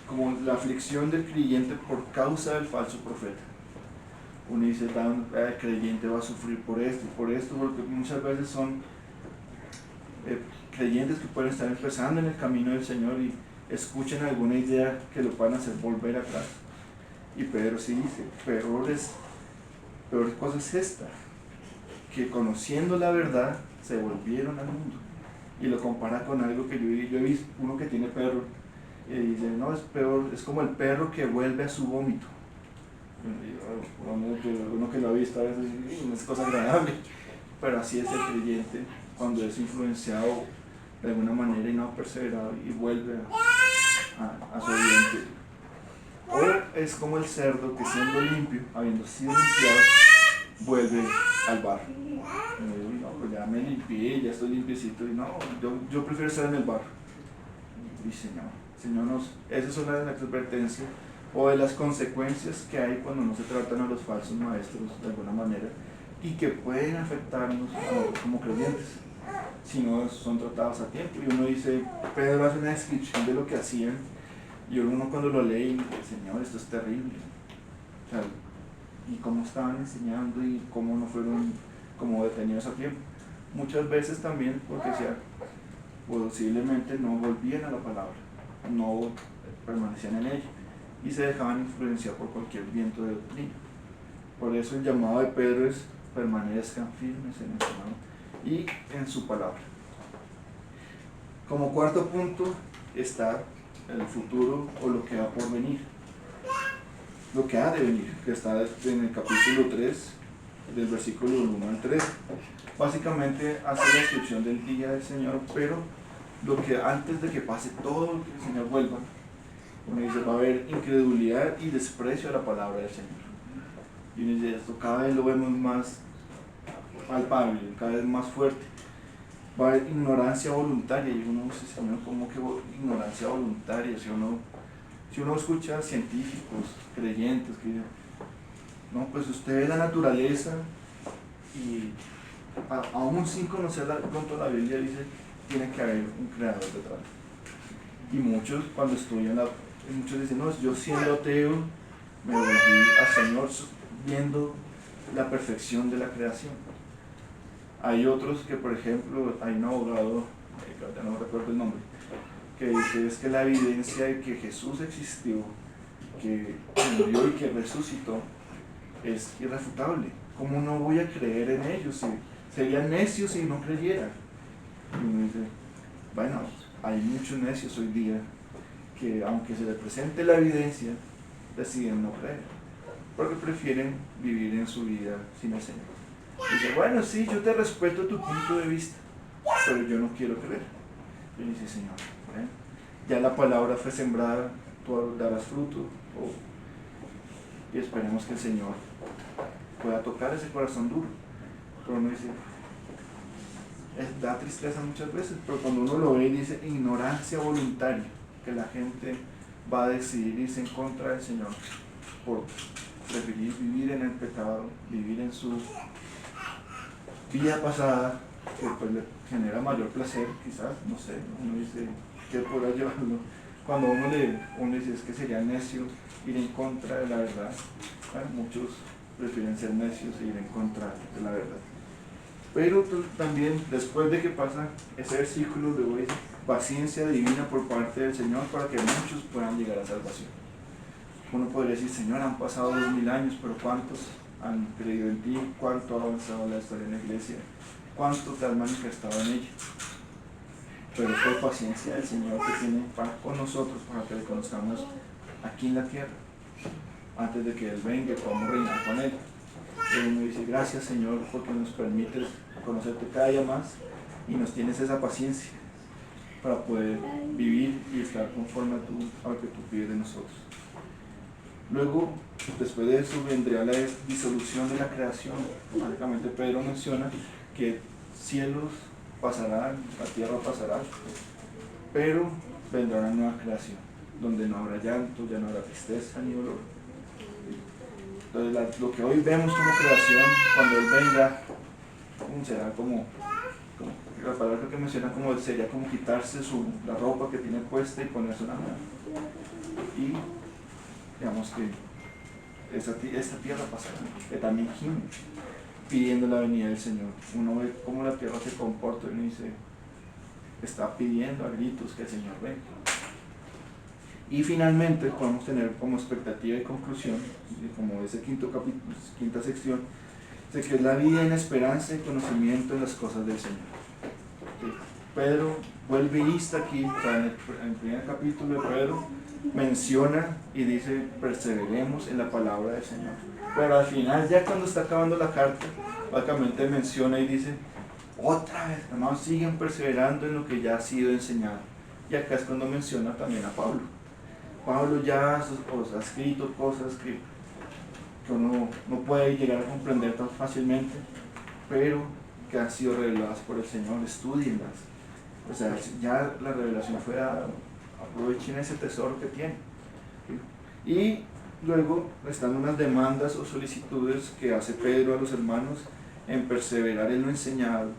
como la aflicción del creyente por causa del falso profeta. Uno dice, el creyente va a sufrir por esto, porque muchas veces son creyentes que pueden estar empezando en el camino del Señor y escuchen alguna idea que lo puedan hacer volver atrás. Y Pedro sí dice, peor cosa es esta, que conociendo la verdad se volvieron al mundo. Y lo compara con algo que yo he visto, uno que tiene perro, y dice, no, es peor, es como el perro que vuelve a su vómito. Uno que lo ha visto a veces, no es cosa agradable, pero así es el creyente cuando es influenciado de alguna manera y no ha perseverado y vuelve a su oriente. O es como el cerdo que siendo limpio, habiendo sido limpiado, vuelve al barro. No, pues ya me limpié, ya estoy limpiecito, y no, yo prefiero estar en el barro. Y Señor esas son las advertencias o de las consecuencias que hay cuando no se tratan a los falsos maestros de alguna manera y que pueden afectarnos como creyentes si no son tratados a tiempo. Y uno dice, Pedro hace una descripción de lo que hacían y uno cuando lo lee dice, Señor, esto es terrible. O sea, y cómo estaban enseñando y cómo no fueron como detenidos a tiempo. Muchas veces también porque posiblemente no volvían a la palabra, no permanecían en ella y se dejaban influenciar por cualquier viento de doctrina. Por eso el llamado de Pedro es: permanezcan firmes en el Señor y en su palabra. Como cuarto punto está el futuro o lo que va por venir. Lo que ha de venir, que está en el capítulo 3, del versículo 1 al 3. Básicamente hace la descripción del día del Señor, pero lo que antes de que pase todo, que el Señor vuelva, uno dice, va a haber incredulidad y desprecio a la palabra del Señor. Y uno dice, esto cada vez lo vemos más palpable, cada vez más fuerte. Va a haber ignorancia voluntaria, y uno dice, Señor, ¿cómo que ignorancia voluntaria? Si uno escucha a científicos, creyentes, que dicen, no, pues usted ve la naturaleza y aún sin conocer pronto la Biblia dice, tiene que haber un creador detrás. Y muchos cuando estudian, muchos dicen, no, yo siendo ateo, me volví al Señor viendo la perfección de la creación. Hay otros que, por ejemplo, hay un abogado, ya no recuerdo el nombre, que dice, es que la evidencia de que Jesús existió, que murió y que resucitó, es irrefutable. ¿Cómo no voy a creer en ellos? Serían necios si no creyeran. Y uno dice, bueno, hay muchos necios hoy día que aunque se les presente la evidencia, deciden no creer, porque prefieren vivir en su vida sin el Señor. Dice, bueno, sí, yo te respeto tu punto de vista, pero yo no quiero creer. Y dice, Señor, ¿eh? Ya la palabra fue sembrada, tú darás fruto, y esperemos que el Señor pueda tocar ese corazón duro. Pero uno dice, da tristeza muchas veces, pero cuando uno lo ve dice ignorancia voluntaria, que la gente va a decidir irse en contra del Señor por preferir vivir en el pecado, vivir en su vida pasada, que pues le genera mayor placer, quizás, no sé, uno dice, ¿qué podrá llevarlo? Cuando uno dice, es que sería necio ir en contra de la verdad. Bueno, muchos prefieren ser necios e ir en contra de la verdad. Pero también, después de que pasa ese versículo, luego dice, paciencia divina por parte del Señor para que muchos puedan llegar a salvación. Uno podría decir, Señor, han pasado 2000 años, pero ¿cuántos han creído en ti? ¿Cuánto ha avanzado la historia en la iglesia? ¿Cuánto te has manifestado en ella? Pero es por paciencia del Señor que tiene con nosotros, para que le conozcamos aquí en la tierra, antes de que Él venga y podamos reinar con Él. Y uno dice, gracias Señor, porque nos permites conocerte cada día más y nos tienes esa paciencia para poder vivir y estar conforme a lo que tú pides de nosotros. Luego, después de eso, vendría la disolución de la creación. Básicamente Pedro menciona que cielos pasarán, la tierra pasará, pero vendrá una nueva creación, donde no habrá llanto, ya no habrá tristeza ni dolor. Entonces, lo que hoy vemos como creación, cuando Él venga, será como la palabra que menciona, sería como quitarse la ropa que tiene puesta y ponerse una nueva. Y digamos que esta tierra pasará, que también gime, pidiendo la venida del Señor. Uno ve cómo la tierra se comporta y uno dice, está pidiendo a gritos que el Señor venga. Y finalmente podemos tener como expectativa y conclusión, como ese quinta sección, de que es la vida en esperanza y conocimiento de las cosas del Señor. Pedro vuelve y insta aquí, en el primer capítulo de Pedro, menciona y dice, perseveremos en la palabra del Señor. Pero al final, ya cuando está acabando la carta, básicamente menciona y dice, otra vez, hermanos, siguen perseverando en lo que ya ha sido enseñado. Y acá es cuando menciona también a Pablo. Pablo ya ha escrito cosas que uno no puede llegar a comprender tan fácilmente, pero que han sido reveladas por el Señor. Estudienlas. O sea, ya la revelación fue dada, aprovechen ese tesoro que tienen. Y luego están unas demandas o solicitudes que hace Pedro a los hermanos en perseverar en lo enseñado,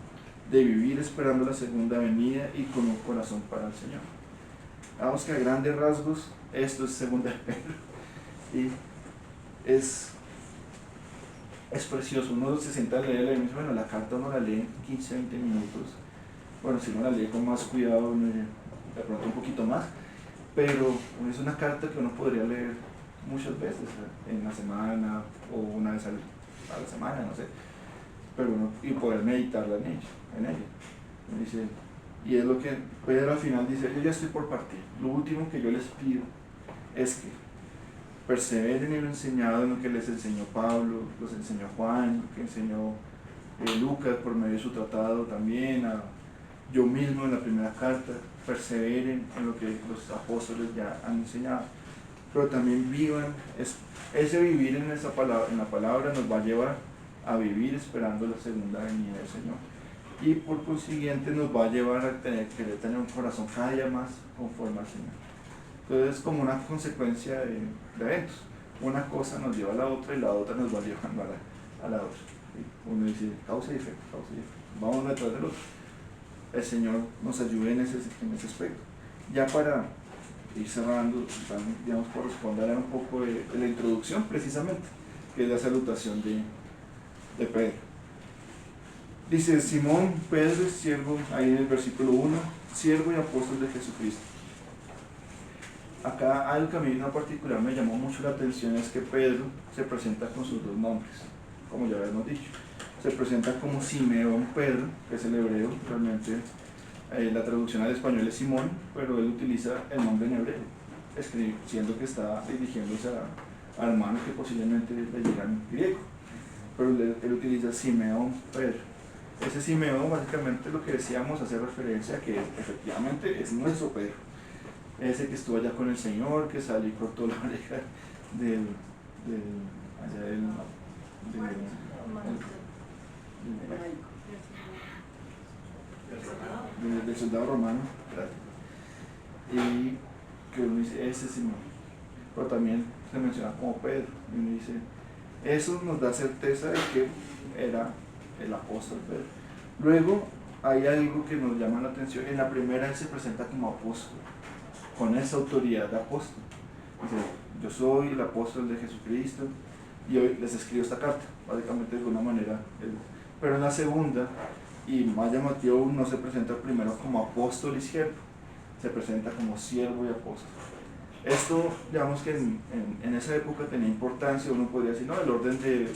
de vivir esperando la segunda venida y con un corazón para el Señor. Vamos que a grandes rasgos esto es segunda de Pedro y es precioso. Uno se sienta a leerla y dice, bueno, la carta uno la lee en 15, 20 minutos. Bueno, si uno la lee con más cuidado, de pronto un poquito más, pero es una carta que uno podría leer muchas veces, en la semana o una vez a la semana, no sé, pero y poder meditarla en ella. Uno dice, Y es lo que Pedro al final dice, yo ya estoy por partir, lo último que yo les pido es que perseveren en lo enseñado, en lo que les enseñó Pablo, los enseñó Juan, lo que enseñó Lucas por medio de su tratado también, yo mismo en la primera carta, perseveren en lo que los apóstoles ya han enseñado, pero también vivan, ese vivir en la palabra nos va a llevar a vivir esperando la segunda venida del Señor, y por consiguiente nos va a llevar a querer tener un corazón cada día más conforme al Señor. Entonces es como una consecuencia de eventos, una cosa nos lleva a la otra y la otra nos va llevando a la otra. Uno dice causa y efecto, vamos detrás del otro. El Señor nos ayude en ese aspecto. Ya para ir cerrando, digamos, corresponderá un poco de la introducción precisamente, que es la salutación de Pedro. Dice, Simón Pedro, siervo, ahí en el versículo 1, siervo y apóstol de Jesucristo. Acá algo que a mí en particular me llamó mucho la atención es que Pedro se presenta con sus dos nombres, como ya habíamos dicho. Se presenta como Simeón Pedro, que es el hebreo, realmente la traducción al español es Simón, pero él utiliza el nombre en hebreo, siendo que está dirigiéndose a hermanos que posiblemente le llegan griego, pero él utiliza Simeón Pedro. Ese Simeón básicamente lo que decíamos hace referencia a que efectivamente es nuestro Pedro, ese que estuvo allá con el Señor, que salió y cortó la oreja del soldado romano, y que uno dice, ese Simón, pero también se menciona como Pedro, y uno dice, eso nos da certeza de que era el apóstol Pedro. Luego hay algo que nos llama la atención, en la primera él se presenta como apóstol, con esa autoridad de apóstol. Dice, yo soy el apóstol de Jesucristo y hoy les escribo esta carta, básicamente de alguna manera. Pero en la segunda, y más llamativo, no se presenta primero como apóstol y siervo, se presenta como siervo y apóstol. Esto, digamos que en esa época tenía importancia, uno podría decir, no, el orden de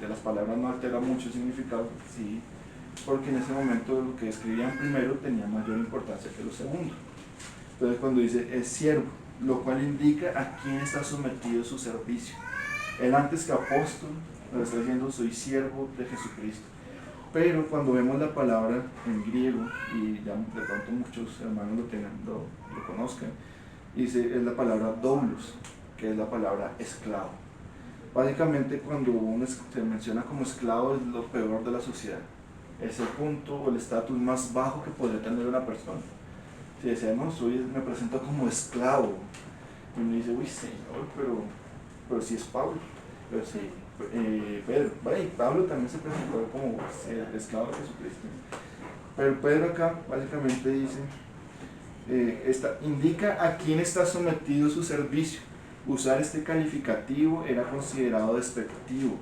las palabras no altera mucho el significado, sí, porque en ese momento lo que escribían primero tenía mayor importancia que lo segundo. Entonces cuando dice es siervo, lo cual indica a quién está sometido su servicio. Él antes que apóstol, lo está diciendo soy siervo de Jesucristo. Pero cuando vemos la palabra en griego, y ya de pronto muchos hermanos lo conozcan, dice, es la palabra doulos, que es la palabra esclavo. Básicamente cuando uno se menciona como esclavo es lo peor de la sociedad. Es el punto o el estatus más bajo que podría tener una persona. Si decimos, hoy me presento como esclavo, y uno dice, uy Señor, pero si es Pablo, pero si Pedro, y Pablo también se presentó como el esclavo de Jesucristo. Pero Pedro acá básicamente dice, indica a quién está sometido su servicio. Usar este calificativo era considerado despectivo.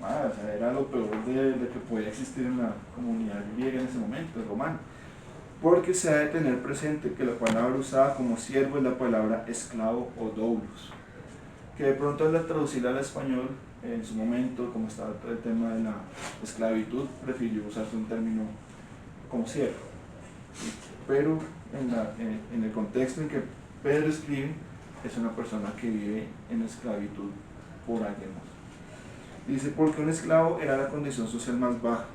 O sea, era lo peor de que podía existir en la comunidad griega en ese momento, romana. Porque se ha de tener presente que la palabra usada como siervo es la palabra esclavo o doulos, que de pronto al traducirla al español, en su momento, como estaba el tema de la esclavitud, prefirió usarse un término como siervo. Pero en el contexto en que Pedro escribe, es una persona que vive en esclavitud por alguien más. Dice, porque un esclavo era la condición social más baja,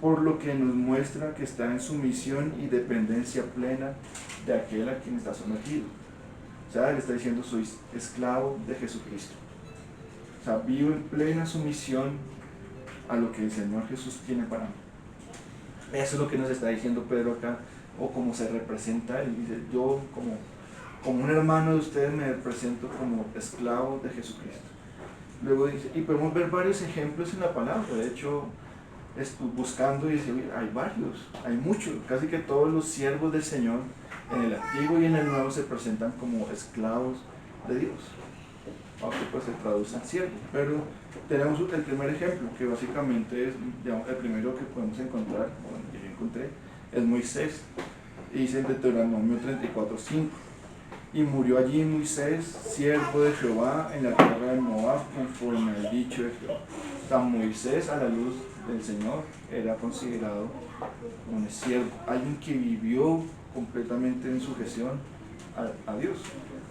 por lo que nos muestra que está en sumisión y dependencia plena de aquel a quien está sometido. O sea, le está diciendo, soy esclavo de Jesucristo. O sea, vivo en plena sumisión a lo que el Señor Jesús tiene para mí. Eso es lo que nos está diciendo Pedro acá, o como se representa él. Dice, yo como un hermano de ustedes me presento como esclavo de Jesucristo. Luego dice, y podemos ver varios ejemplos en la palabra. De hecho, buscando y dice, hay varios, hay muchos, casi que todos los siervos del Señor en el Antiguo y en el Nuevo se presentan como esclavos de Dios, aunque pues se traducen siervos. Pero tenemos el primer ejemplo, que básicamente es, digamos, el primero que podemos encontrar, bueno, que yo encontré, es Moisés. Y dice en Deuteronomio 34:5, y murió allí Moisés, siervo de Jehová, en la tierra de Moab, conforme al dicho de Jehová. O sea, Moisés, a la luz del Señor era considerado un siervo, alguien que vivió completamente en sujeción a Dios.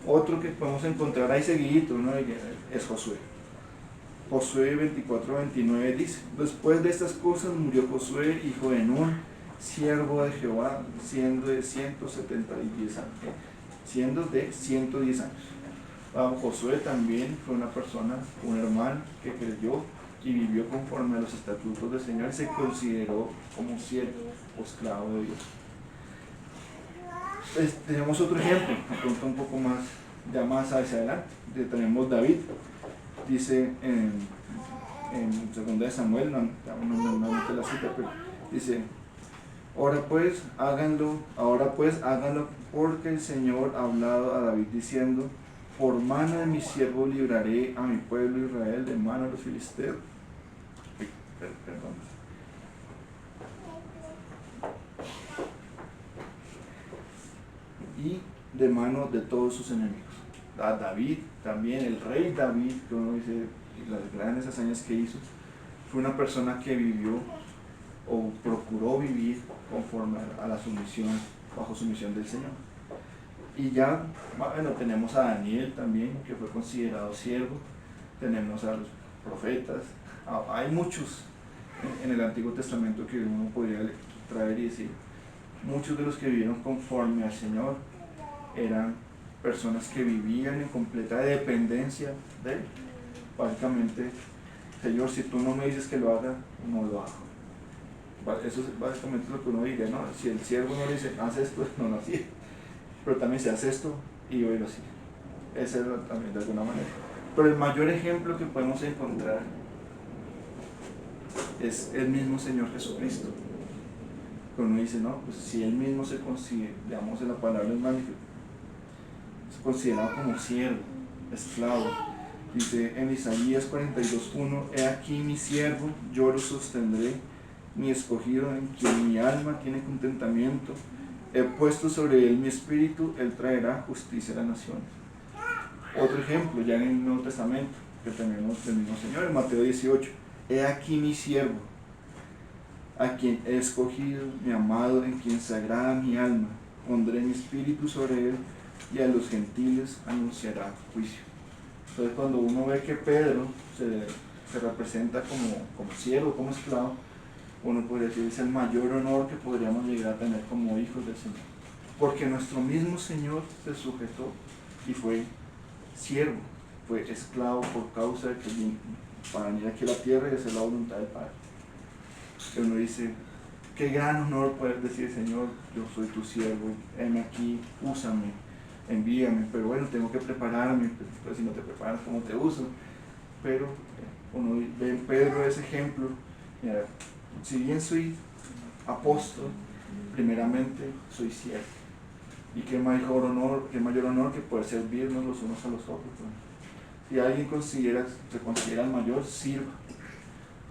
Otro que podemos encontrar ahí seguidito, ¿no?, es Josué. Josué 24:29 dice: después de estas cosas murió Josué, hijo de Nun, siervo de Jehová, siendo de 110 años. Josué también fue una persona, un hermano que creyó y vivió conforme a los estatutos del Señor, se consideró como siervo o esclavo de Dios. Tenemos otro ejemplo, pronto un poco más, ya más hacia adelante. Tenemos David, dice en 2 Samuel, no la cita, pero dice: ahora pues háganlo, porque el Señor ha hablado a David diciendo: por mano de mi siervo libraré a mi pueblo Israel de mano de los filisteos. Perdón. Y de mano de todos sus enemigos. A David también, el rey David, que uno dice las grandes hazañas que hizo, fue una persona que vivió o procuró vivir conforme a la sumisión, bajo sumisión del Señor. Y ya, bueno, tenemos a Daniel también, que fue considerado siervo. Tenemos a los profetas. Hay muchos en el Antiguo Testamento que uno podría traer y decir. Muchos de los que vivieron conforme al Señor eran personas que vivían en completa dependencia de Él. Básicamente: Señor, si tú no me dices que lo haga, no lo hago. Eso es básicamente lo que uno diría, ¿no? Si el siervo no le dice, haz esto, no lo hacía. Pero también se hace esto y hoy lo hacía. Ese era también de alguna manera. Pero el mayor ejemplo que podemos encontrar es el mismo Señor Jesucristo. Cuando uno dice, no, pues si Él mismo se considera, digamos en la palabra es magnífico, se consideraba como siervo, esclavo. Dice en Isaías 42:1: he aquí mi siervo, yo lo sostendré, mi escogido, en quien mi alma tiene contentamiento. He puesto sobre él mi espíritu, él traerá justicia a las naciones. Otro ejemplo, ya en el Nuevo Testamento, que tenemos del mismo Señor, en Mateo 18: he aquí mi siervo, a quien he escogido, mi amado, en quien se agrada mi alma. Pondré mi espíritu sobre él, y a los gentiles anunciará juicio. Entonces, cuando uno ve que Pedro se representa como siervo, como esclavo, uno podría decir, es el mayor honor que podríamos llegar a tener como hijos del Señor. Porque nuestro mismo Señor se sujetó y fue siervo, fue esclavo por causa de que vino para venir aquí a la tierra y hacer la voluntad del Padre. Y uno dice, qué gran honor poder decir, Señor, yo soy tu siervo, heme aquí, úsame, envíame. Pero bueno, tengo que prepararme, pues si no te preparas, ¿cómo te uso? Pero uno ve en Pedro ese ejemplo. Mira, si bien soy apóstol, primeramente soy siervo. Y qué mayor honor que poder servirnos los unos a los otros, ¿no? Si alguien se considera el mayor, sirva.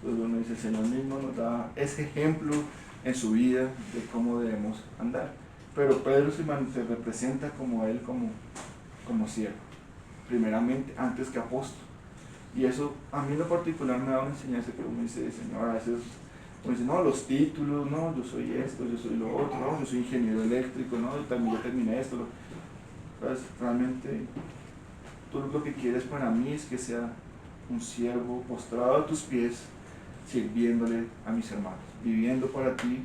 Entonces uno dice, el Señor mismo nos da ese ejemplo en su vida de cómo debemos andar. Pero Pedro se representa como él, como siervo, primeramente, antes que apóstol. Y eso a mí en lo particular me da una enseñanza que uno dice, Señor, a veces uno dice, no, los títulos, no, yo soy esto, yo soy lo otro, no, yo soy ingeniero eléctrico, no, también yo terminé esto. Pues realmente tú lo que quieres para mí es que sea un siervo postrado a tus pies, sirviéndole a mis hermanos, viviendo para ti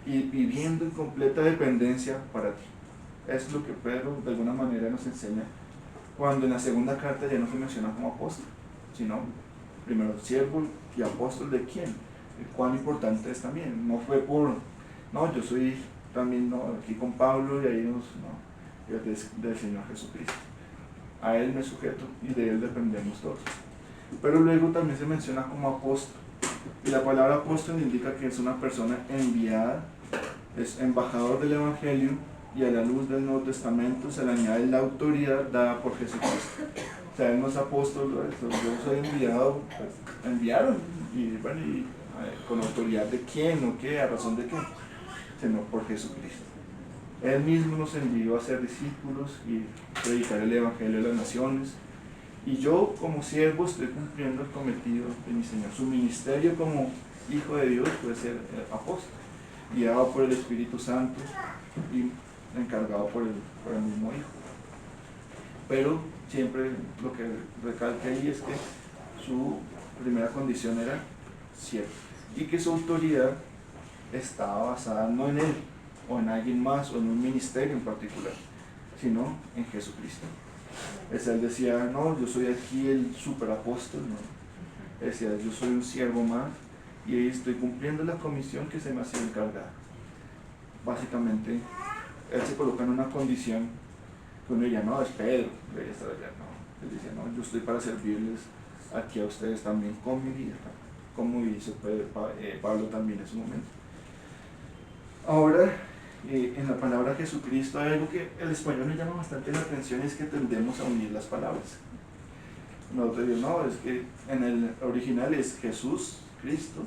y viviendo en completa dependencia para ti. Eso es lo que Pedro de alguna manera nos enseña, cuando en la segunda carta ya no se menciona como apóstol, sino primero siervo y apóstol de quién, cuán importante es también. No fue no, yo soy también, no, aquí con Pablo y ahí no, del Señor Jesucristo. A Él me sujeto y de Él dependemos todos. Pero luego también se menciona como apóstol. Y la palabra apóstol indica que es una persona enviada, es embajador del Evangelio, y a la luz del Nuevo Testamento se le añade la autoridad dada por Jesucristo. O sea, él no es apóstol, yo soy enviado, pues, enviaron, y bueno, con autoridad de quién o qué, a razón de qué, sino por Jesucristo. Él mismo nos envió a ser discípulos y predicar el Evangelio a las naciones. Y yo como siervo estoy cumpliendo el cometido de mi Señor. Su ministerio como hijo de Dios puede ser apóstol, guiado por el Espíritu Santo y encargado por el mismo Hijo. Pero siempre lo que recalca ahí es que su primera condición era siervo y que su autoridad estaba basada no en él o en alguien más o en un ministerio en particular, sino en Jesucristo. Él decía, no, yo soy aquí el superapóstol, no. Decía, yo soy un siervo más y ahí estoy cumpliendo la comisión que se me ha sido encargada. Básicamente, él se coloca en una condición que uno diría, no, es Pedro, debería estar allá, no. Él decía, no, yo estoy para servirles aquí a ustedes también con mi vida, como hizo Pablo también en su momento. Ahora, en la palabra Jesucristo hay algo que el español me llama bastante la atención, es que tendemos a unir las palabras. Nosotros decimos, no, es que en el original es Jesús, Cristo,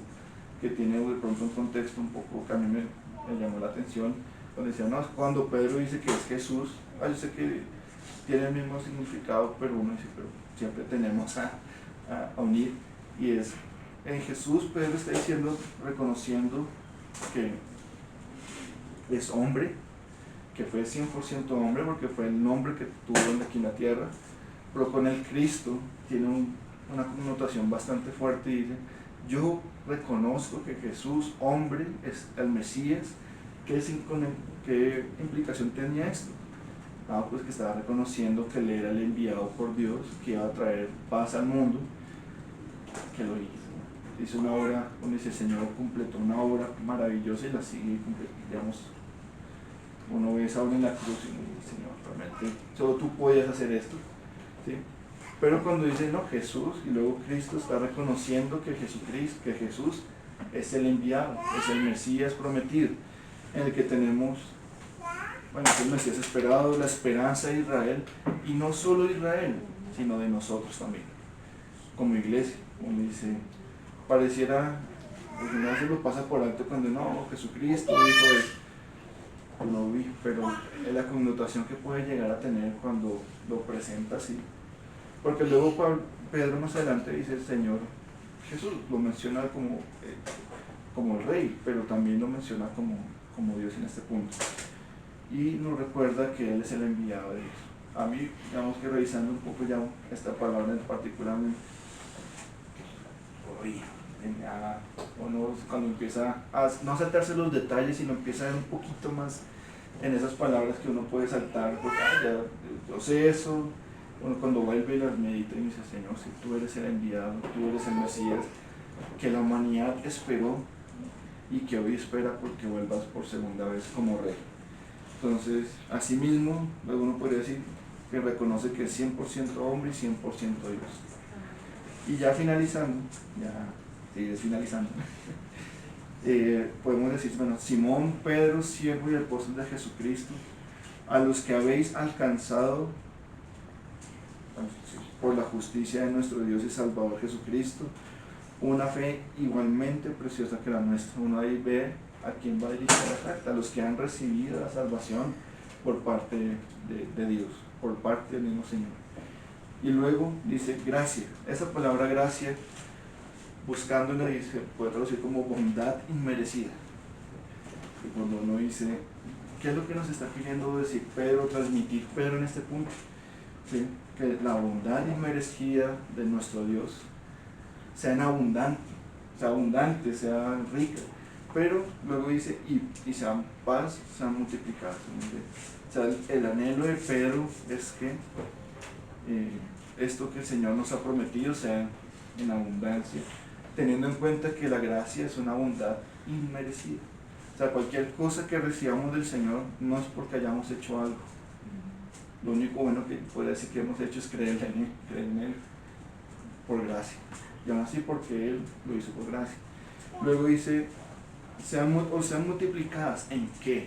que tiene de pronto un contexto un poco que a mí me llamó la atención, cuando decía, no, cuando Pedro dice que es Jesús, yo sé que tiene el mismo significado, pero uno dice, pero siempre tenemos a unir, y es, en Jesús Pedro está diciendo, reconociendo que es hombre, que fue 100% hombre, porque fue el nombre que tuvo aquí en la tierra, pero con el Cristo tiene una connotación bastante fuerte y dice, yo reconozco que Jesús, hombre, es el Mesías. ¿Qué implicación tenía esto? Pues que estaba reconociendo que él era el enviado por Dios, que iba a traer paz al mundo, que lo hizo. Hizo una obra, donde dice, el Señor completó una obra maravillosa y la sigue completando. Digamos, uno ve esa obra en la cruz y uno dice, Señor, realmente solo tú podías hacer esto, ¿sí? Pero cuando dice, no, Jesús, y luego Cristo está reconociendo que Jesús es el enviado, es el Mesías prometido, en el que tenemos, bueno, es el Mesías esperado, la esperanza de Israel, y no solo de Israel, sino de nosotros también, como iglesia. Como dice, pareciera, pues una vez lo pasa por alto cuando no, Jesucristo dijo eso, no vi, pero es la connotación que puede llegar a tener cuando lo presenta así. Porque luego Pedro más adelante dice, el Señor Jesús lo menciona como el rey, pero también lo menciona como Dios en este punto. Y nos recuerda que Él es el enviado de Dios. A mí, digamos que revisando un poco ya esta palabra en particular, uno cuando empieza a no saltarse los detalles, sino empieza a ver un poquito más en esas palabras que uno puede saltar, porque ya yo sé eso. Uno cuando vuelve y las medita y dice, Señor, si tú eres el enviado, tú eres el Mesías, que la humanidad esperó y que hoy espera porque vuelvas por segunda vez como rey. Entonces, asimismo, luego uno podría decir que reconoce que es 100% hombre y 100% Dios. Y ya finalizando, podemos decir, bueno, Simón, Pedro, siervo y apóstol de Jesucristo, a los que habéis alcanzado por la justicia de nuestro Dios y Salvador Jesucristo, una fe igualmente preciosa que la nuestra. Uno ahí ve a quién va dirigida la carta, a los que han recibido la salvación por parte de Dios, por parte del mismo Señor. Y luego dice gracia. Esa palabra gracia, buscándola, dice, puede traducir como bondad inmerecida. Y cuando uno dice, ¿qué es lo que nos está queriendo decir Pedro, transmitir Pedro en este punto? ¿Sí? Que la bondad inmerecida de nuestro Dios sea abundante, sea rica, pero luego dice, y sean paz, sean multiplicadas. O sea, el anhelo de Pedro es que esto que el Señor nos ha prometido sea en abundancia, teniendo en cuenta que la gracia es una bondad inmerecida. O sea, cualquier cosa que recibamos del Señor no es porque hayamos hecho algo. Lo único bueno que puede decir que hemos hecho es creer en Él por gracia. Y aún así porque Él lo hizo por gracia. Luego dice, sean multiplicadas. ¿En qué?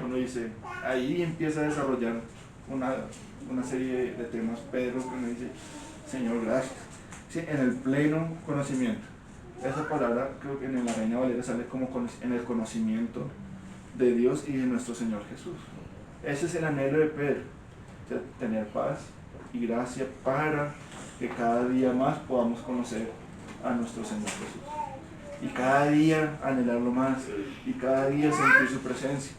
Uno dice, ahí empieza a desarrollar una serie de temas, Pedro, que uno dice, Señor, gracias. Sí, en el pleno conocimiento. Esa palabra creo que en la Reina Valera sale como en el conocimiento de Dios y de nuestro Señor Jesús. Ese es el anhelo de Pedro. O sea, tener paz y gracia para que cada día más podamos conocer a nuestro Señor Jesús. y cada día anhelarlo más y cada día sentir su presencia.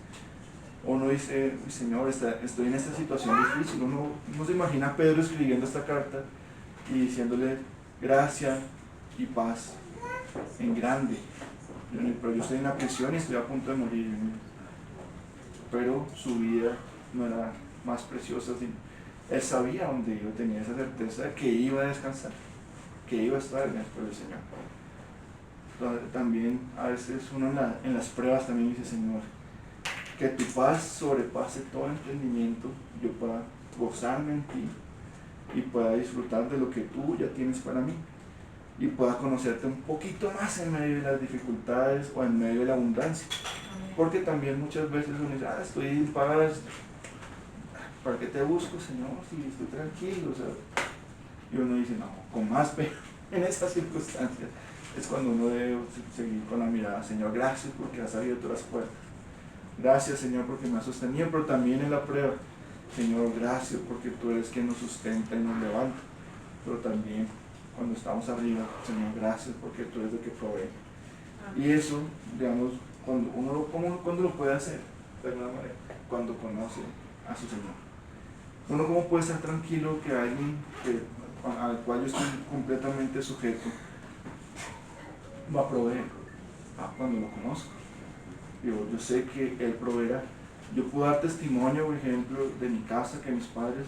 Uno dice, Señor, estoy en esta situación difícil. Uno se imagina a Pedro escribiendo esta carta y diciéndole gracia y paz en grande. Pero yo estoy en la prisión y estoy a punto de morir. Pero su vida no era más preciosa, sino él sabía dónde iba, tenía esa certeza de que iba a descansar, que iba a estar después del Señor. Entonces, también a veces uno en las pruebas también dice, Señor, que tu paz sobrepase todo entendimiento, yo pueda gozarme en ti y pueda disfrutar de lo que tú ya tienes para mí y pueda conocerte un poquito más en medio de las dificultades o en medio de la abundancia. Porque también muchas veces uno dice, estoy en paz, ¿para qué te busco, Señor? Si estoy tranquilo, o sea, y uno dice, no, con más pena en estas circunstancias es cuando uno debe seguir con la mirada, Señor, gracias porque has abierto las puertas. Gracias, Señor, porque me has sostenido, pero también en la prueba, Señor, gracias porque tú eres quien nos sustenta y nos levanta. Pero también cuando estamos arriba, Señor, gracias porque tú eres el que provee. Y eso, digamos, cuando lo puede hacer, de alguna manera, cuando conoce a su Señor. Uno cómo puede estar tranquilo que alguien al cual yo estoy completamente sujeto va a proveer cuando lo conozco. Yo sé que Él proveerá. Yo puedo dar testimonio, por ejemplo, de mi casa, que mis padres,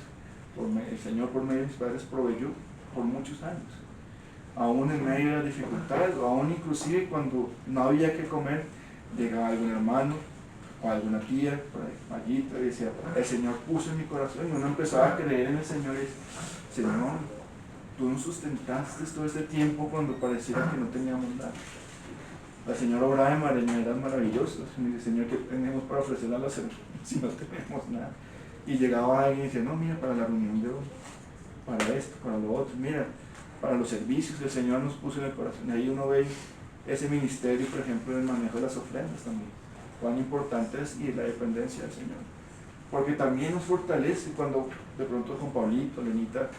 el Señor por medio de mis padres proveyó por muchos años. Aún en medio de las dificultades, o aún inclusive cuando no había que comer, llegaba algún hermano o alguna tía, por ahí, Mayita, y decía, el Señor puso en mi corazón, y uno empezaba a creer en el Señor y decía, Señor, tú nos sustentaste todo este tiempo cuando pareciera que no teníamos nada. La señora obraba de maneras maravillosas. Me dice, Señor, ¿qué tenemos para ofrecerle a la señora si no tenemos nada? Y llegaba alguien y decía, no, mira, para la reunión de hoy, para esto, para lo otro, mira, para los servicios que el Señor nos puso en el corazón. Y ahí uno ve ese ministerio, por ejemplo, del manejo de las ofrendas también, cuán importante es y la dependencia del Señor. Porque también nos fortalece cuando de pronto Juan Pablito, Lenita,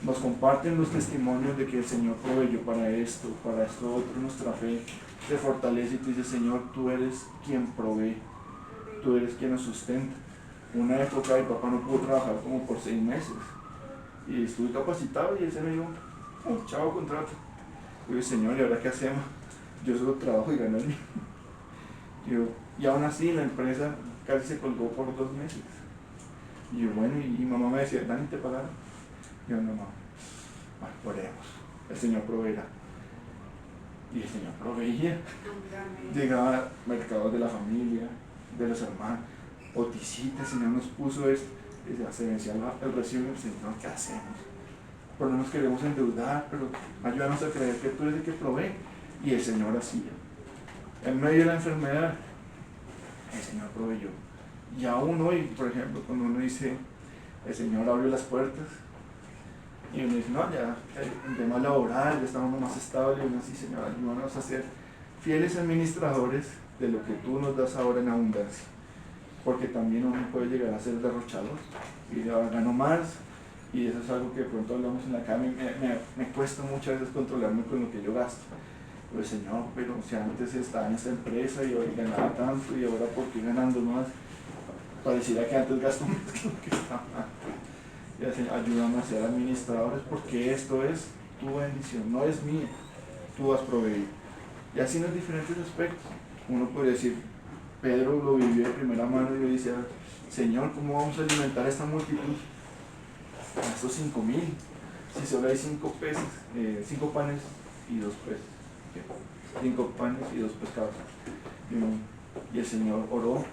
nos comparten los testimonios de que el Señor proveyó para esto otro, nuestra fe te fortalece y te dice, Señor, tú eres quien provee, tú eres quien nos sustenta. Una época mi papá no pudo trabajar como por 6 meses y estuve capacitado y él se me dijo, chavo contrato. Y yo, Señor, ¿y ahora qué hacemos? Yo solo trabajo y gano el mío. Y aún así la empresa casi se colgó por 2 meses. Y yo, bueno, y mamá me decía, Dani, ¿te pagaron? Y yo, no, oremos, el Señor proveerá. Y el Señor proveía. Llegaba mercados de la familia, de los hermanos, Oticita, el Señor nos puso esto, y se vencía el recibo del Señor, ¿qué hacemos? Pero no nos queremos endeudar, pero ayúdanos a creer que tú eres el que provee. Y el Señor hacía. En medio de la enfermedad, el Señor proveyó. Y aún hoy, por ejemplo, cuando uno dice, el Señor abrió las puertas, y uno dice, no, ya en tema laboral, ya estamos más estables, y uno dice, Señor, ayúdanos a ser fieles administradores de lo que tú nos das ahora en abundancia. Porque también uno puede llegar a ser derrochador, y ahora gano más, y eso es algo que de pronto hablamos en la cama, me cuesta muchas veces controlarme con lo que yo gasto. Pues Señor, pero si antes estaba en esta empresa y hoy ganaba tanto, y ahora ¿por qué ganando más? Pareciera que antes gasto más que lo que estaba antes. Y así, ayúdame a ser administradores porque esto es tu bendición, no es mía, tú has proveído. Y así en los diferentes aspectos. Uno puede decir, Pedro lo vivió de primera mano y le dice, Señor, ¿cómo vamos a alimentar a esta multitud? A estos 5,000. Si solo hay 5 peces, 5 panes y 2 peces. 5 panes y 2 pescados. Y el Señor oró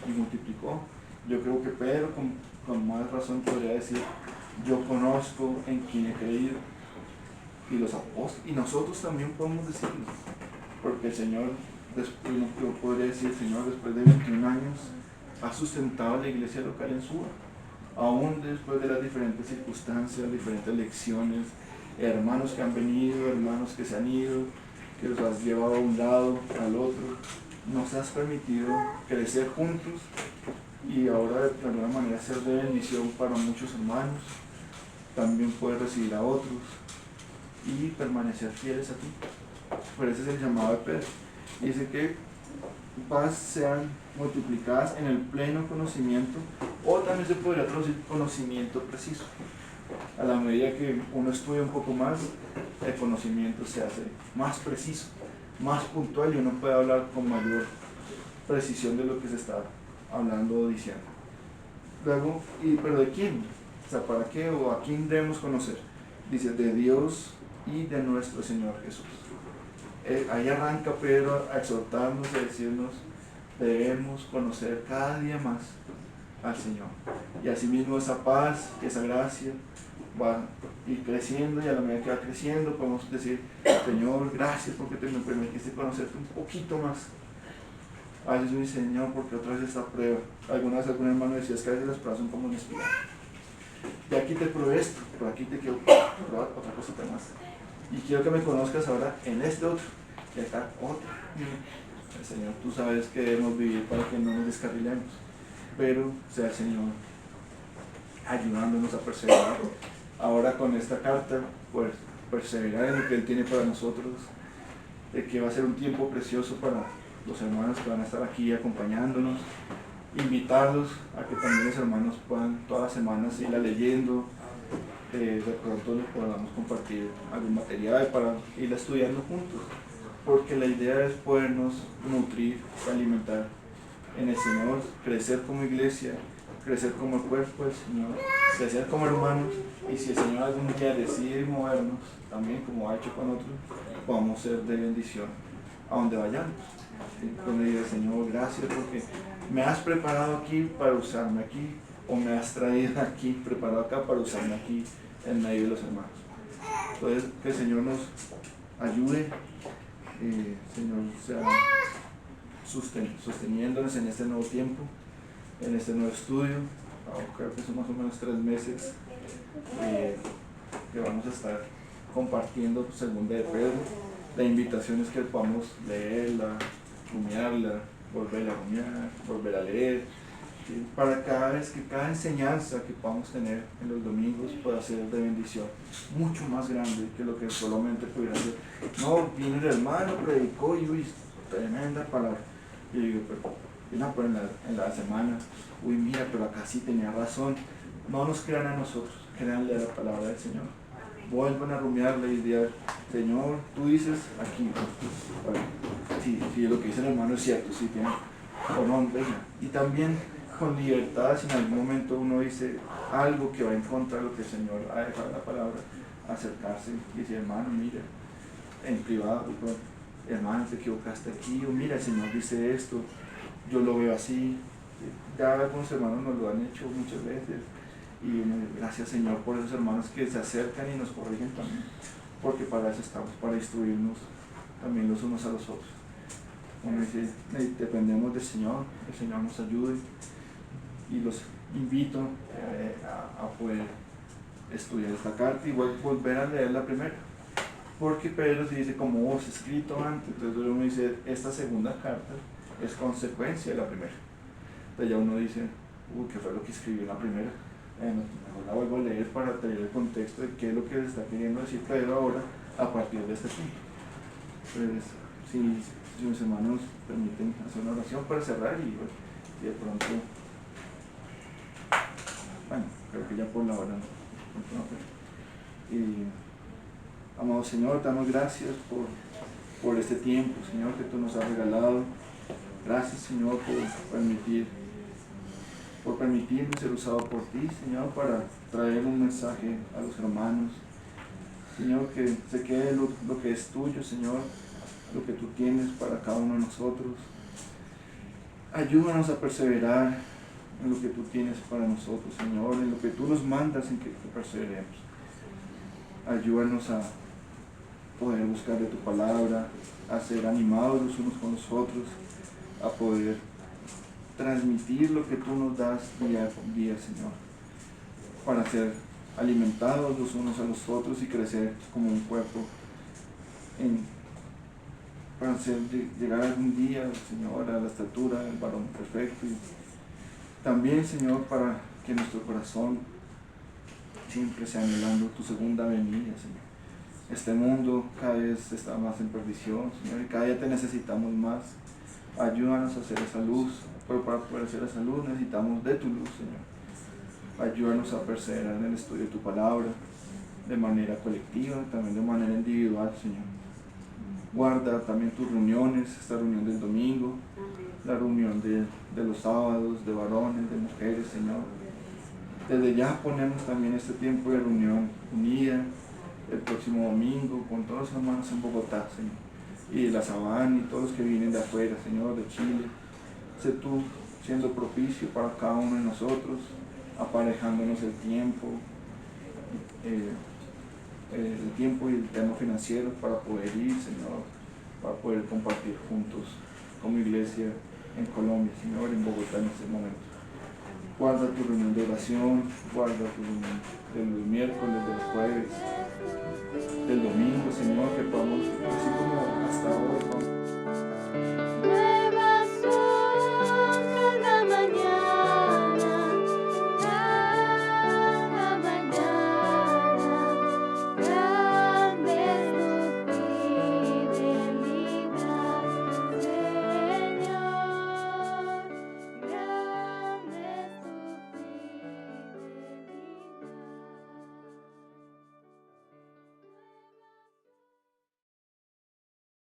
y multiplicó. Yo creo que Pedro con más razón podría decir, yo conozco en quien he creído. Y los apóstoles, y nosotros también podemos decirlo, porque el Señor, yo podría decir, Señor, después de 21 años, ha sustentado a la iglesia local en Suba, aún después de las diferentes circunstancias, diferentes lecciones, hermanos que han venido, hermanos que se han ido, que los has llevado a un lado, al otro, nos has permitido crecer juntos y ahora de alguna manera ser de bendición para muchos hermanos, también poder recibir a otros y permanecer fieles a ti. Pero ese es el llamado de Pedro. Dice que paz sean multiplicadas en el pleno conocimiento, o también se podría traducir conocimiento preciso. A la medida que uno estudia un poco más, el conocimiento se hace más preciso, más puntual, y uno puede hablar con mayor precisión de lo que se está hablando o diciendo. Luego, ¿pero de quién? O sea, ¿para qué o a quién debemos conocer? Dice, de Dios y de nuestro Señor Jesús. Ahí arranca Pedro a exhortarnos, a decirnos, debemos conocer cada día más al Señor. Y asimismo esa paz, esa gracia va a ir creciendo, y a la medida que va creciendo podemos decir, Señor, gracias porque me permitiste conocerte un poquito más. A veces me dice, Señor, porque otra vez esta prueba. Alguna vez algún hermano decía, es que a veces las pruebas son como una espiral. Y aquí te pruebo esto, pero aquí te quiero probar otra cosita más. Y quiero que me conozcas ahora en este otro, y acá otro. Señor, tú sabes que debemos vivir para que no nos descarrilemos, pero sea el Señor ayudándonos a perseverar. Ahora con esta carta, pues perseverar en lo que Él tiene para nosotros, de que va a ser un tiempo precioso para los hermanos que van a estar aquí acompañándonos, invitarlos a que también los hermanos puedan todas las semanas irla leyendo, de pronto les podamos compartir algún material para irla estudiando juntos, porque la idea es podernos nutrir, alimentar en el Señor, crecer como iglesia, crecer como el cuerpo del Señor, crecer como hermanos, y si el Señor algún día decide movernos, también como ha hecho con otros, podamos ser de bendición a donde vayamos. Cuando diga, Señor, gracias porque me has preparado aquí para usarme aquí, o me has traído aquí, preparado acá para usarme aquí en medio de los hermanos. Entonces, que el Señor nos ayude, Señor sea sosteniéndonos en este nuevo tiempo, en este nuevo estudio. Creo que son más o menos 3 meses que vamos a estar compartiendo segunda de Pedro. La invitación es que podamos leerla, rumiarla, volver a rumiar, volver a leer, ¿sí? Para cada vez que cada enseñanza que podamos tener en los domingos pueda ser de bendición mucho más grande que lo que solamente pudiera ser. No, vino el hermano, predicó y uy, tremenda palabra. Y digo, pero en la semana, uy, mira, pero acá sí tenía razón. No nos crean a nosotros, créanle a la palabra del Señor. Vuelvan a rumiarla y digan, Señor, tú dices aquí, bueno, sí, lo que dice el hermano es cierto, sí, tiene, o no, venga. Y también con libertad, si en algún momento uno dice algo que va en contra de lo que el Señor ha dejado en la palabra, acercarse y decir, hermano, mira, en privado, hermano, te equivocaste aquí, o mira, el Señor dice esto, yo lo veo así. Ya algunos hermanos nos lo han hecho muchas veces, y gracias, Señor, por esos hermanos que se acercan y nos corrigen también, porque para eso estamos, para instruirnos también los unos a los otros. Uno dice, dependemos del Señor, el Señor nos ayude, y los invito a poder estudiar esta carta y volver a leerla primero, porque Pedro se dice como os escrito antes. Entonces uno dice, esta segunda carta es consecuencia de la primera. Entonces ya uno dice, ¿qué fue lo que escribió en la primera? Mejor la vuelvo a leer para tener el contexto de qué es lo que está queriendo decir Pedro ahora a partir de este punto. Entonces, si mis hermanos permiten hacer una oración para cerrar, y de pronto, bueno, creo que ya por la hora amado Señor, te damos gracias por este tiempo, Señor, que tú nos has regalado. Gracias, Señor, por permitirme ser usado por ti, Señor, para traer un mensaje a los hermanos. Señor, que se quede lo que es tuyo, Señor, lo que tú tienes para cada uno de nosotros. Ayúdanos a perseverar en lo que tú tienes para nosotros, Señor, en lo que tú nos mandas en que perseveremos. Ayúdanos a poder buscar de tu palabra, a ser animados los unos con los otros, a poder transmitir lo que tú nos das día con día, Señor, para ser alimentados los unos a los otros y crecer como un cuerpo, para llegar algún día, Señor, a la estatura del varón perfecto. Y también, Señor, para que nuestro corazón siempre sea anhelando tu segunda venida, Señor. Este mundo cada vez está más en perdición, Señor, y cada día te necesitamos más. Ayúdanos a hacer esa luz, pero para poder hacer esa luz necesitamos de tu luz, Señor. Ayúdanos a perseverar en el estudio de tu palabra, de manera colectiva, también de manera individual, Señor. Guarda también tus reuniones, esta reunión del domingo, la reunión de los sábados, de varones, de mujeres, Señor. Desde ya ponemos también este tiempo de reunión unida, el próximo domingo, con todos los hermanos en Bogotá, Señor, y de la Sabana y todos los que vienen de afuera, Señor, de Chile. Sé tú siendo propicio para cada uno de nosotros, aparejándonos el tiempo y el tema financiero para poder ir, Señor, para poder compartir juntos como iglesia en Colombia, Señor, en Bogotá en este momento. Guarda tu reunión de oración, guarda tu reunión de los miércoles, de los jueves,